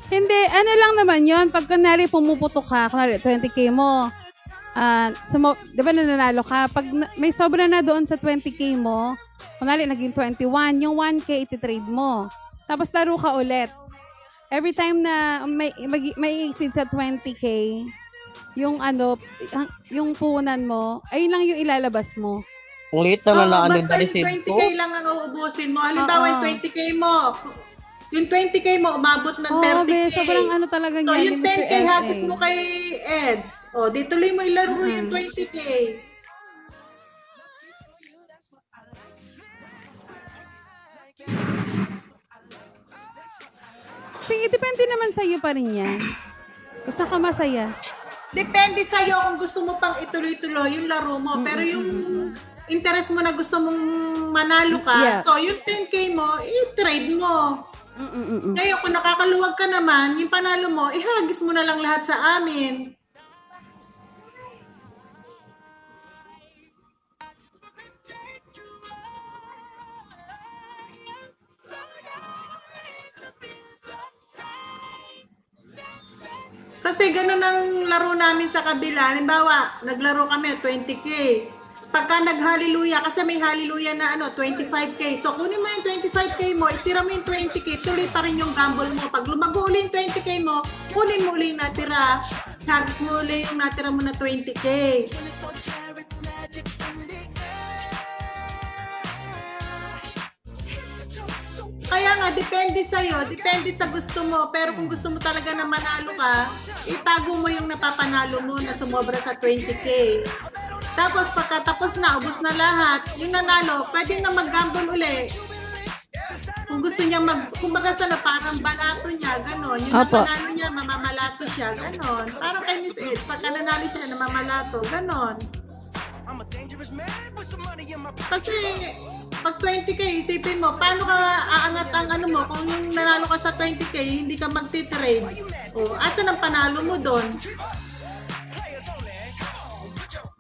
Hindi, ano lang naman yon pag kunwari pumuputok ka, kunwari 20k mo, di ba nananalo ka, pag may sobra na doon sa 20k mo, kunwari naging 21, yung 1k ititrade mo. Tapos laro ka ulit. Every time na may exceed sa 20k, yung yung puhunan mo, ayun lang yung ilalabas mo. Kung late naman na ano basta na-receive yung ko. 20k lang ang uubusin mo. Halimbawa, Oo. yung 20k mo, yung 20k mo, umabot ng Oo, 30k. be, sobrang ano talaga So, niya yung ni Mr. 10k S. hagis mo kay Eds. O, di tuloy mo ilaro yung 20k. Sige, depende naman sa iyo pa rin yan. Basta ka masaya. Depende sa'yo kung gusto mo pang ituloy-tuloy yung laro mo. Pero yung interest mo na gusto mong manalo ka, Yeah. so yung 10k mo, i-trade mo. Mm-mm-mm. Ngayon, kung nakakaluwag ka naman, yung panalo mo, ihagis mo na lang lahat sa amin. Kasi ganun ang laro namin sa kabila. Halimbawa, naglaro kami 20k. Pagka nag-hallelujah, kasi may hallelujah na 25k. So, kunin mo yung 25k mo, itira mo yung 20k, tuloy pa rin yung gamble mo. Pag lumago uli yung 20k mo, kunin mo uli yung natira. Hagis mo uli yung natira mo na 20k. Kaya nga, depende sa'yo, depende sa gusto mo. Pero kung gusto mo talaga na manalo ka, itago mo yung napapanalo mo na sumobra sa 20k. Tapos pagkatapos na, ubos na lahat, yung nanalo, pwede na mag-gamble uli. Kung gusto niya kumbaga sa parang balato niya, gano'n. Yung Opo. napanalo niya, mamamalato siya, gano'n. Parang kay Miss Edge, pagka nanalo siya, namamalato, gano'n. Kasi pag 20k, isipin mo, paano ka aangat ang ano mo kung yung nanalo ka sa 20k, hindi ka magti-trade. O, asan ang panalo mo doon?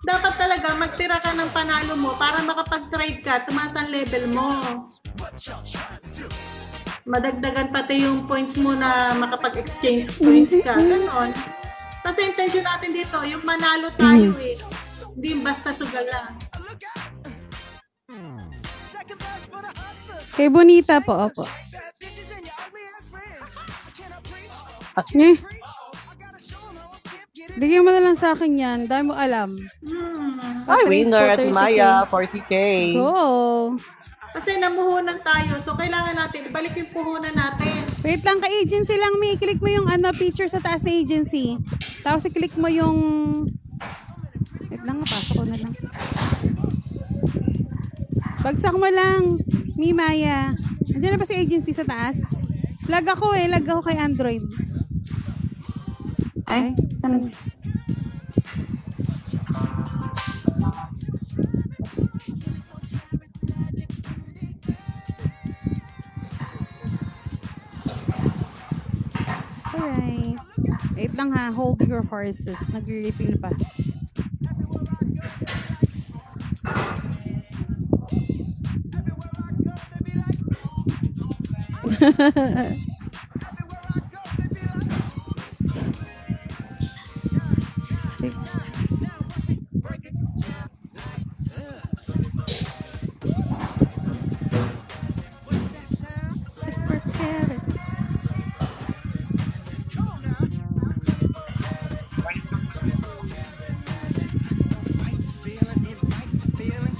Dapat talaga magtira ka ng panalo mo para makapag-trade ka, tumaas ang level mo. Madagdagan pati yung points mo na makapag-exchange points ka, ganon. Kasi intention natin dito, yung manalo tayo eh. Hindi yung basta sugal lang. Kay Bonita po, opo. Eh. Bigyan mo na lang sa akin yan. Dahil mo alam. Hi, winner at 30K. Maya, 40k. Go! Kasi namuhunan tayo, so kailangan natin, ibalik yung puhunan natin. Wait lang, ka-agency lang, May. Click mo yung picture sa taas na agency. Tapos i-click mo yung... Wait lang, pasok ko na lang. Bagsak mo lang, Mi Maya. Andiyan na pa si agency sa taas? Lag ako kay Android. Ay, alright. Wait lang ha, hold your horses. Nag-refill pa. Six.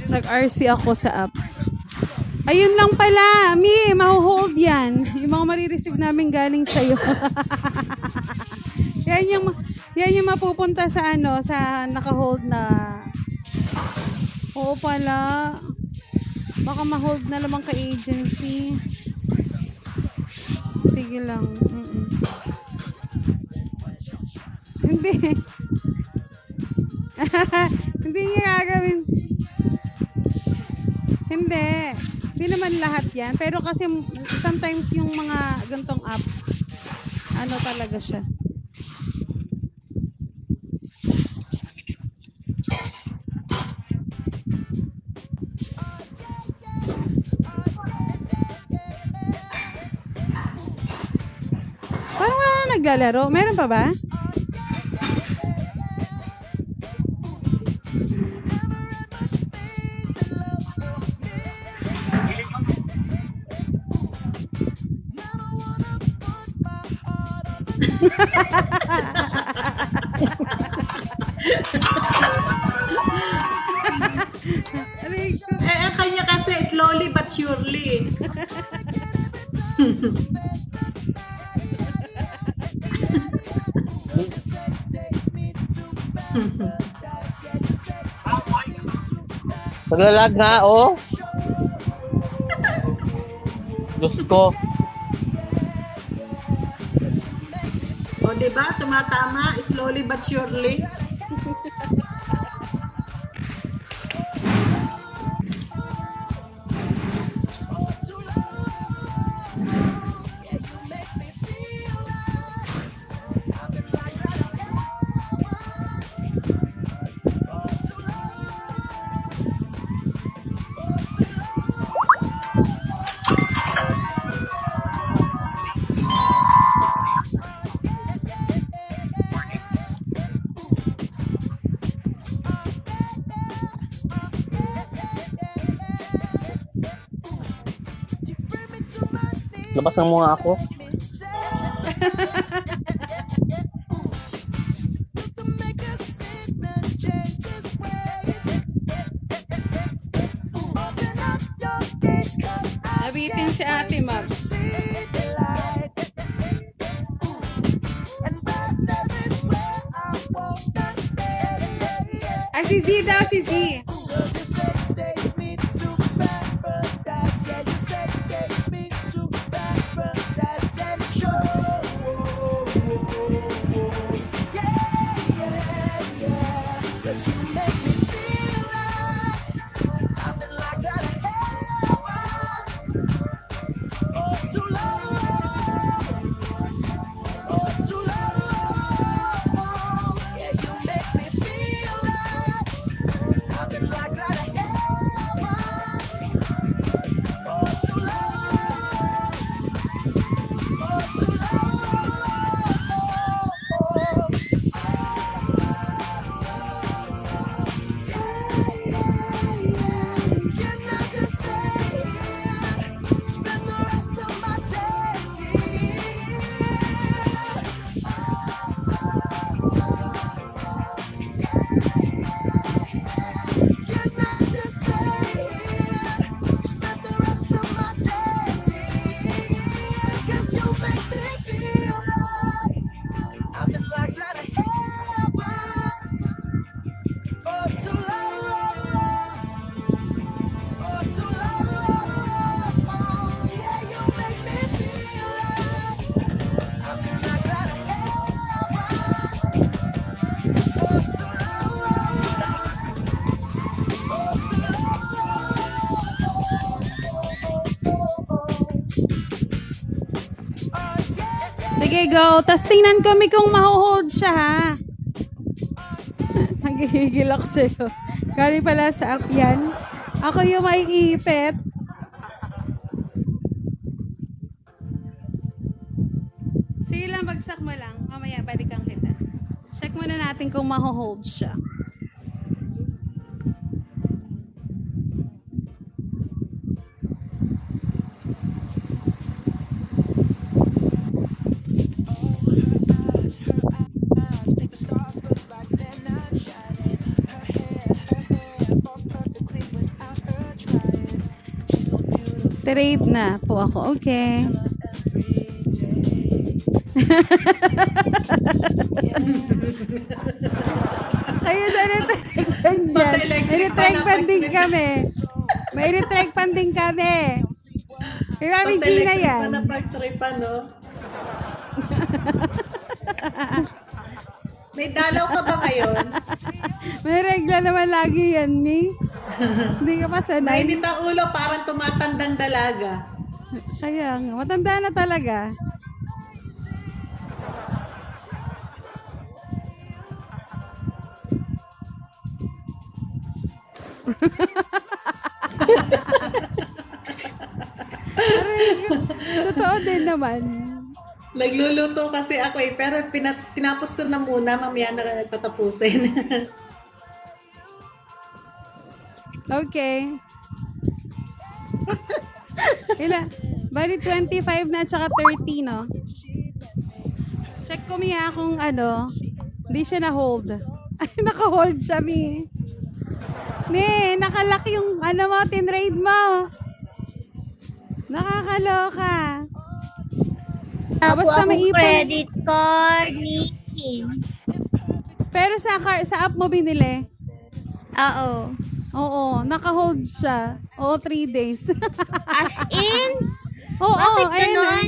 Nag-RC ako sa app. Ayun lang pala, Mi, mahuhold yan. Yung mga marireceive namin galing sa'yo. yan yung mapupunta sa sa naka-hold na. Oo pala. Baka ma-hold na lamang ka agency. Sige lang. Hindi. Hindi niya gagawin. Hindi. Hindi naman lahat yan. Pero kasi sometimes yung mga gantong app, ano talaga siya. Parang wala na naglalaro. Meron pa ba? Aray ko. Ang kanya kasi slowly but surely. Naglalag nga, oh. Diyos ko. O, diba? Tumatama, slowly but surely. Labasan mo nga ako. Nabitin si Ate Mabs. Ay, si Z daw, si Z. Sige, go. Tapos tingnan kami kung mahuhold siya, ha? Nagigigil ako sa'yo. Kali pala sa app yan. Ako yung maiipit. Sige lang, bagsak mo lang. Mamaya, balikan kita. Check muna natin kung mahuhold siya. Trade na po ako. Okay. Kayo na retract pan dyan. May retract panding kami. May retract panding kami. Kay Mami Gina yan. Napag-tripan, no? May dalaw ka ba ngayon? May regla naman lagi yan, Mi. Hindi ka pa sanay. Mainit ang ulo, parang tumatandang dalaga. Kaya nga, matanda na talaga. Totoo din naman. Nagluluto kasi ako eh, pero tinapos ko na muna, mamaya na tatapusin. Okay. Bali 25 na tsaka 30, no? Check ko miya kung hindi siya na-hold. Ay, naka-hold siya, Mi. Ne, nakalaki yung mo, tinrade mo. Nakakaloka. Basta maipon. Credit card ni. Pero sa app mo binili? Oo. Oo, naka-hold siya. Oo, 3 days. As in? Oo, Bakit ayun ganun?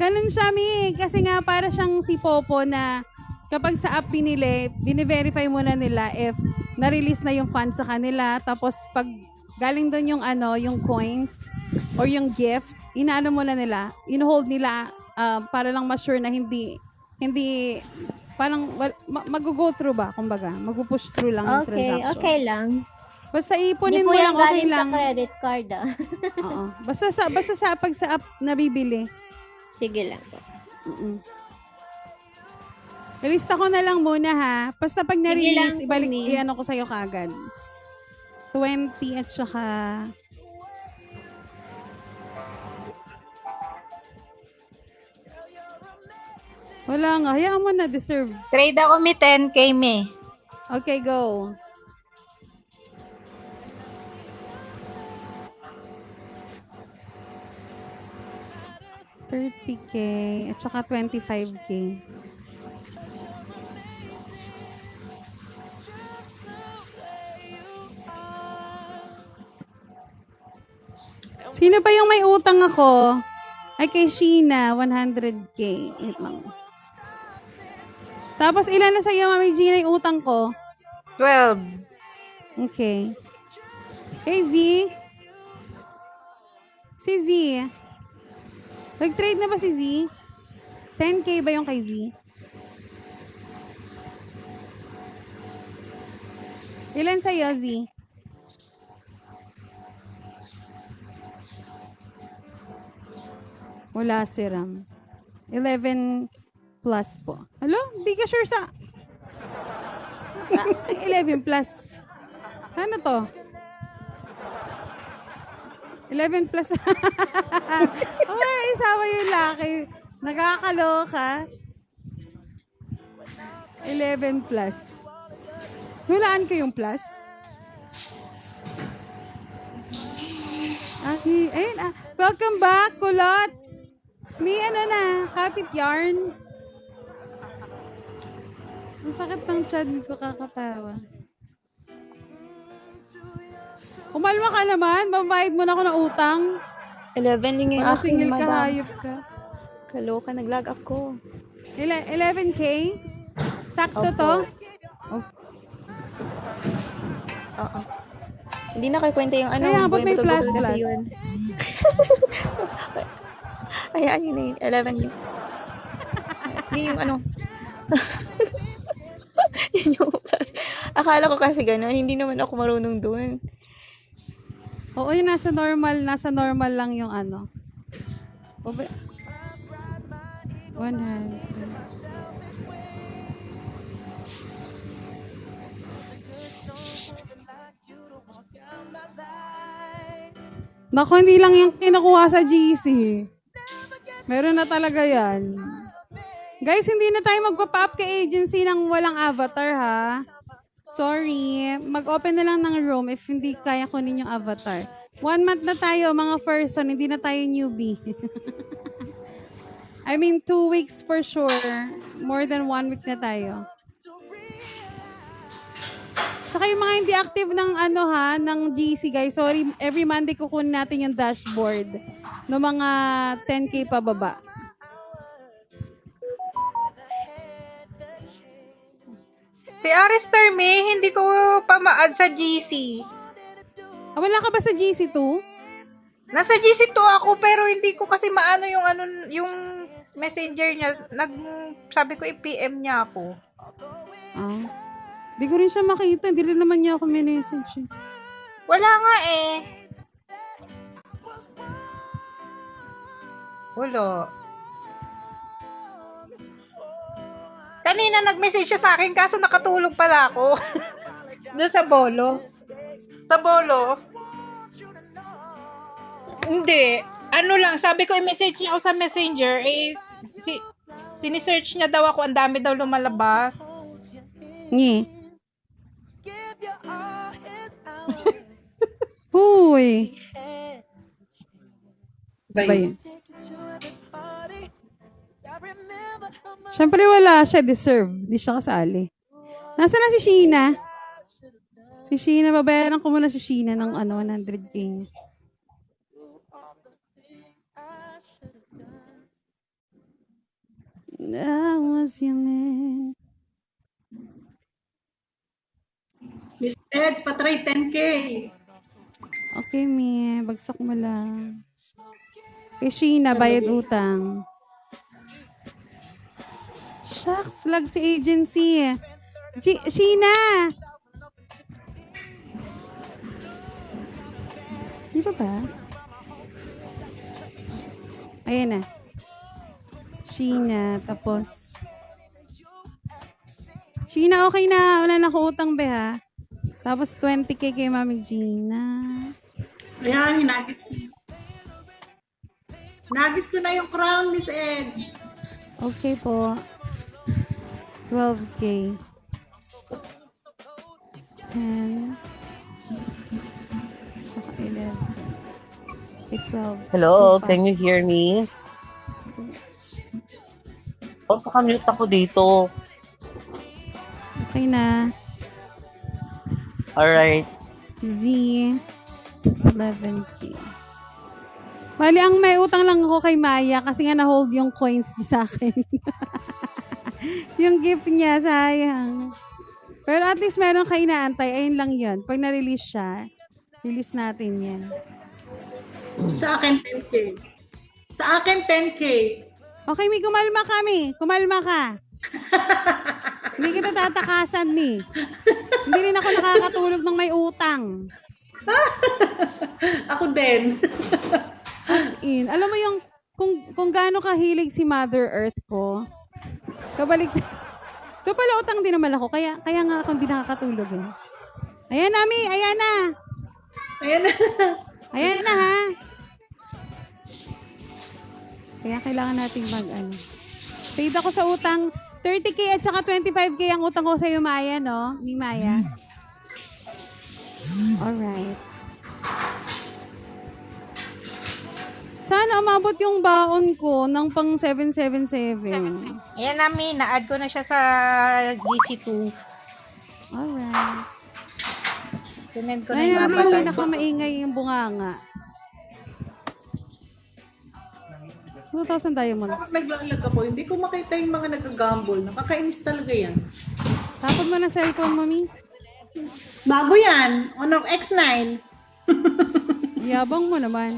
Ganun siya, Mi. Kasi nga, para siyang si Popo na kapag sa app binili, bine-verify muna nila if na-release na yung funds sa kanila. Tapos, pag galing doon yung yung coins or yung gift, inaano muna nila, in-hold nila para lang ma-sure na hindi parang mag-go through ba, kumbaga. Mag-push through lang yung transaction. Okay lang. Basta Hindi ipunin po mo yan lang, okay galing sa lang. credit card Oo. Basta pag sa app nabibili. Sige lang po. Ilista ko na lang muna, ha. Basta pag na-release, lang, ibalik, Kumi. iano ko sa'yo kagad. 20 at saka... Wala nga. Hayaan mo na, deserve. Trade ako may 10K, me. Okay, go. $30K at saka 25K. Sino pa yung may utang ako? Ay, kay Sheena, 100K. Wait lang. Tapos, ilan na sa'yo, Mami Gina, yung utang ko? 12. Okay. Kay Z? Si Z? Nag-trade na ba si Z? 10K ba yung kay Z? Ilan sa'yo, Z? Wala si Ram. 11 plus po. Hello? Hindi ka sure sa... 11 plus. Ano to? 11 plus. Okay, isawa yung laki. Nakakaloka. 11 plus. Hulaan ko yung plus. Okay. Ayun, welcome back, Kulot. May kapit yarn. Ang sakit ng tiyan ko, kakatawa. Kumalma ka naman, babayad mo na ako ng utang. 11 lang yung Wala aking singil ka, madam. hayop ka. Kaloka, naglag ako. 11K? Sakto Opo. to? Oo. Hindi na kikwenta yung Kaya nga, ba't may butol-butol plus, kasi plus? yun. Ayan, yun na yun. 11 yun. Yun yung yun yung akala ko kasi gano'n. Hindi naman ako marunong dun. Oo, yun, nasa normal lang yung 100. Naku, hindi lang yung kinukuha sa GC. Meron na talaga yan. Guys, hindi na tayo magpa-pop kay agency ng walang avatar, ha? Sorry. Mag-open na lang ng room if hindi kaya kunin yung avatar. 1 month na tayo, mga person. Hindi na tayo newbie. I mean, 2 weeks for sure. More than 1 week na tayo. Saka yung mga hindi active ng ng GC, guys. Sorry, every Monday kukunin natin yung dashboard ng mga 10K pababa. Si Arister May, hindi ko pa ma-add sa GC. Ah, wala ka ba sa GC2? Nasa GC2 ako pero hindi ko kasi maano yung messenger niya. Sabi ko i-PM niya ako. Ah. Di ko rin siya makita. Hindi rin naman niya ako message. Wala nga eh. Wala. Kanina nag-message siya sa akin kaso nakatulog pala ako. Doon sa bolo. Sa bolo. Hindi. Ano lang, sabi ko i-message niya ako sa messenger, sinisearch niya daw ako, ang dami daw lumalabas. Nye. Huy. Bay. Siyempre wala siya, deserve. Di siya kasali. Nasaan na si Sheena? Si Sheena, babayaran ko muna si Sheena ng 100K niya. That was your man. Miss Eds, patry 10K. Okay, Mie. Bagsak mo lang. Kay Sheena, bayad utang. Shucks, lag si agency. Sheena! Di ba ba? Ayan na. Sheena, tapos... Sheena, okay na. Wala na ko utang, be, ha? Tapos 20K kay Mami Gina. Ayan, hinagis ko. Nagis ko na yung crown, Miss Eds. Okay po. 12K. 10. Saka 11. Okay, 12. Hello, 2, can you hear me? Oh, pakamute ako dito. Okay na. Alright. Z. 11K. Bali, ang may utang lang ako kay Maya kasi nga na-hold yung coins sa akin. Yung gift niya, sayang. Pero at least meron kayo inaantay. Ayun lang yun. Pag na-release siya, release natin yan. Sa akin, 10K. Sa akin, 10K. Okay, Mi, kumalma ka, Mi. Kumalma ka. Hindi kita tatakasan, Mi. Hindi rin ako nakakatulog ng may utang. Ako din. As in, alam mo yung kung gaano kahilig si Mother Earth ko, kabalik. Ito pala utang din naman ako, kaya nga ako hindi nakakatulog eh. Ayan na, Mi, ayan na. Ayan na. Ayan na, ha. Kaya kailangan nating paid ako sa utang. 30K at saka 25K ang utang ko sa iyo, Maya, no? Mi Maya. Alright. Sana umabot yung baon ko ng pang 777. Ayan namin, na-add ko na siya sa GC2. Alright. Sinend ko na Ay, yung natin avatar. yung pinakamaingay yung bunganga. 2,000 diamonds. Kapag naglalag ako, hindi ko makita yung mga nag-gamble. Nakakainis talaga yan. Tapos mo na cellphone, Mami. Bago yan. Honor X9. Yabang mo naman.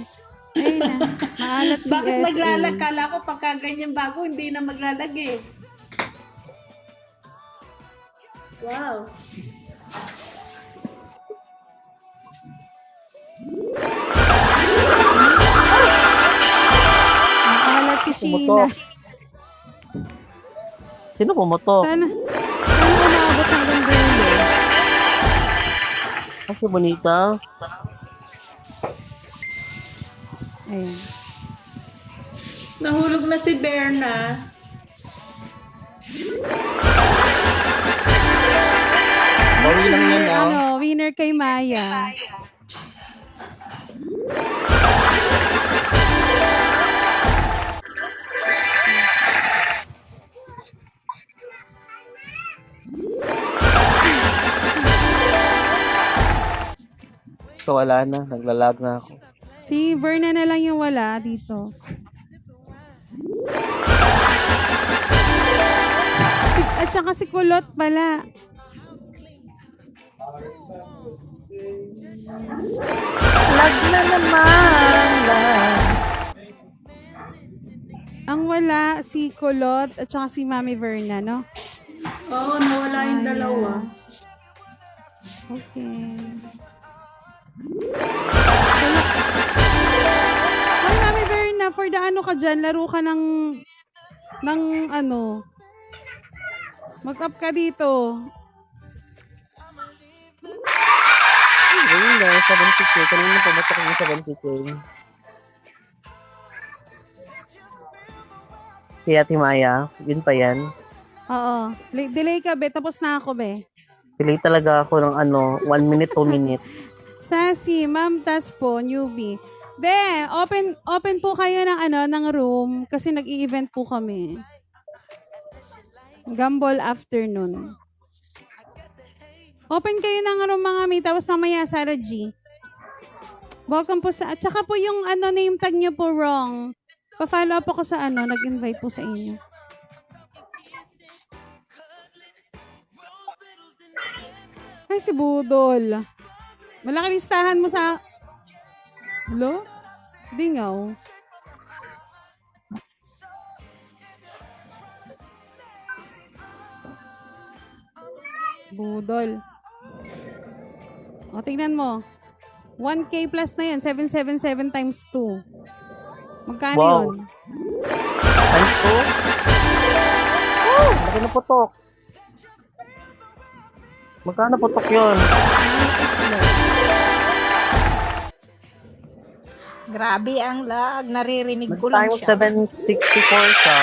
Ayun na. Maalat si Bakit SA. maglalag? Kala ko pagka ganyan bago, hindi na maglalag eh. Wow. Maalat si Pumoto. Sheena. Sino pumoto? Sana umabot hanggang dulo. Kasi bonita. Ayan. Nahulog na si Berna. Bawi lang yan, oh. Ano, winner kay Maya. So, wala na. Naglalag na ako. Si Verna na lang yung wala dito. At saka si Kulot pala. Lag na naman. Lag. Ang wala, si Kulot at saka si Mami Verna, no? Oo, nawala yung Ayan. dalawa. Okay. Hoy, Mami Verna, for the ano ka dyan, laro ka ng ano, mag-up ka dito. Ayun na, 70k. Kanina pumatok yung 70k. Kaya Timaya, yun pa yan. Oo. Delay ka, be. Tapos na ako, be. Delay talaga ako ng 1 minute, 2 minutes. Sassy, Ma'am Tas po, newbie. Be, open po kayo ng room kasi nag-i-event po kami. Gumball afternoon. Open kayo ng room mga may, tapos mamaya Sarah G. Welcome po sa, at saka po yung name tag nyo po wrong. Pa-follow up ako sa nag-invite po sa inyo. Ay, si Budol. Malaki listahan mo sa... Hello? Dingaw. Budol. O, tingnan mo. 1K plus na yan. 777 times 2. Magkano Wow. yun? Times 2? Oh, laki na putok. Magkano putok yun? Grabe ang lag. Naririnig ko lang Times siya. 764 siya.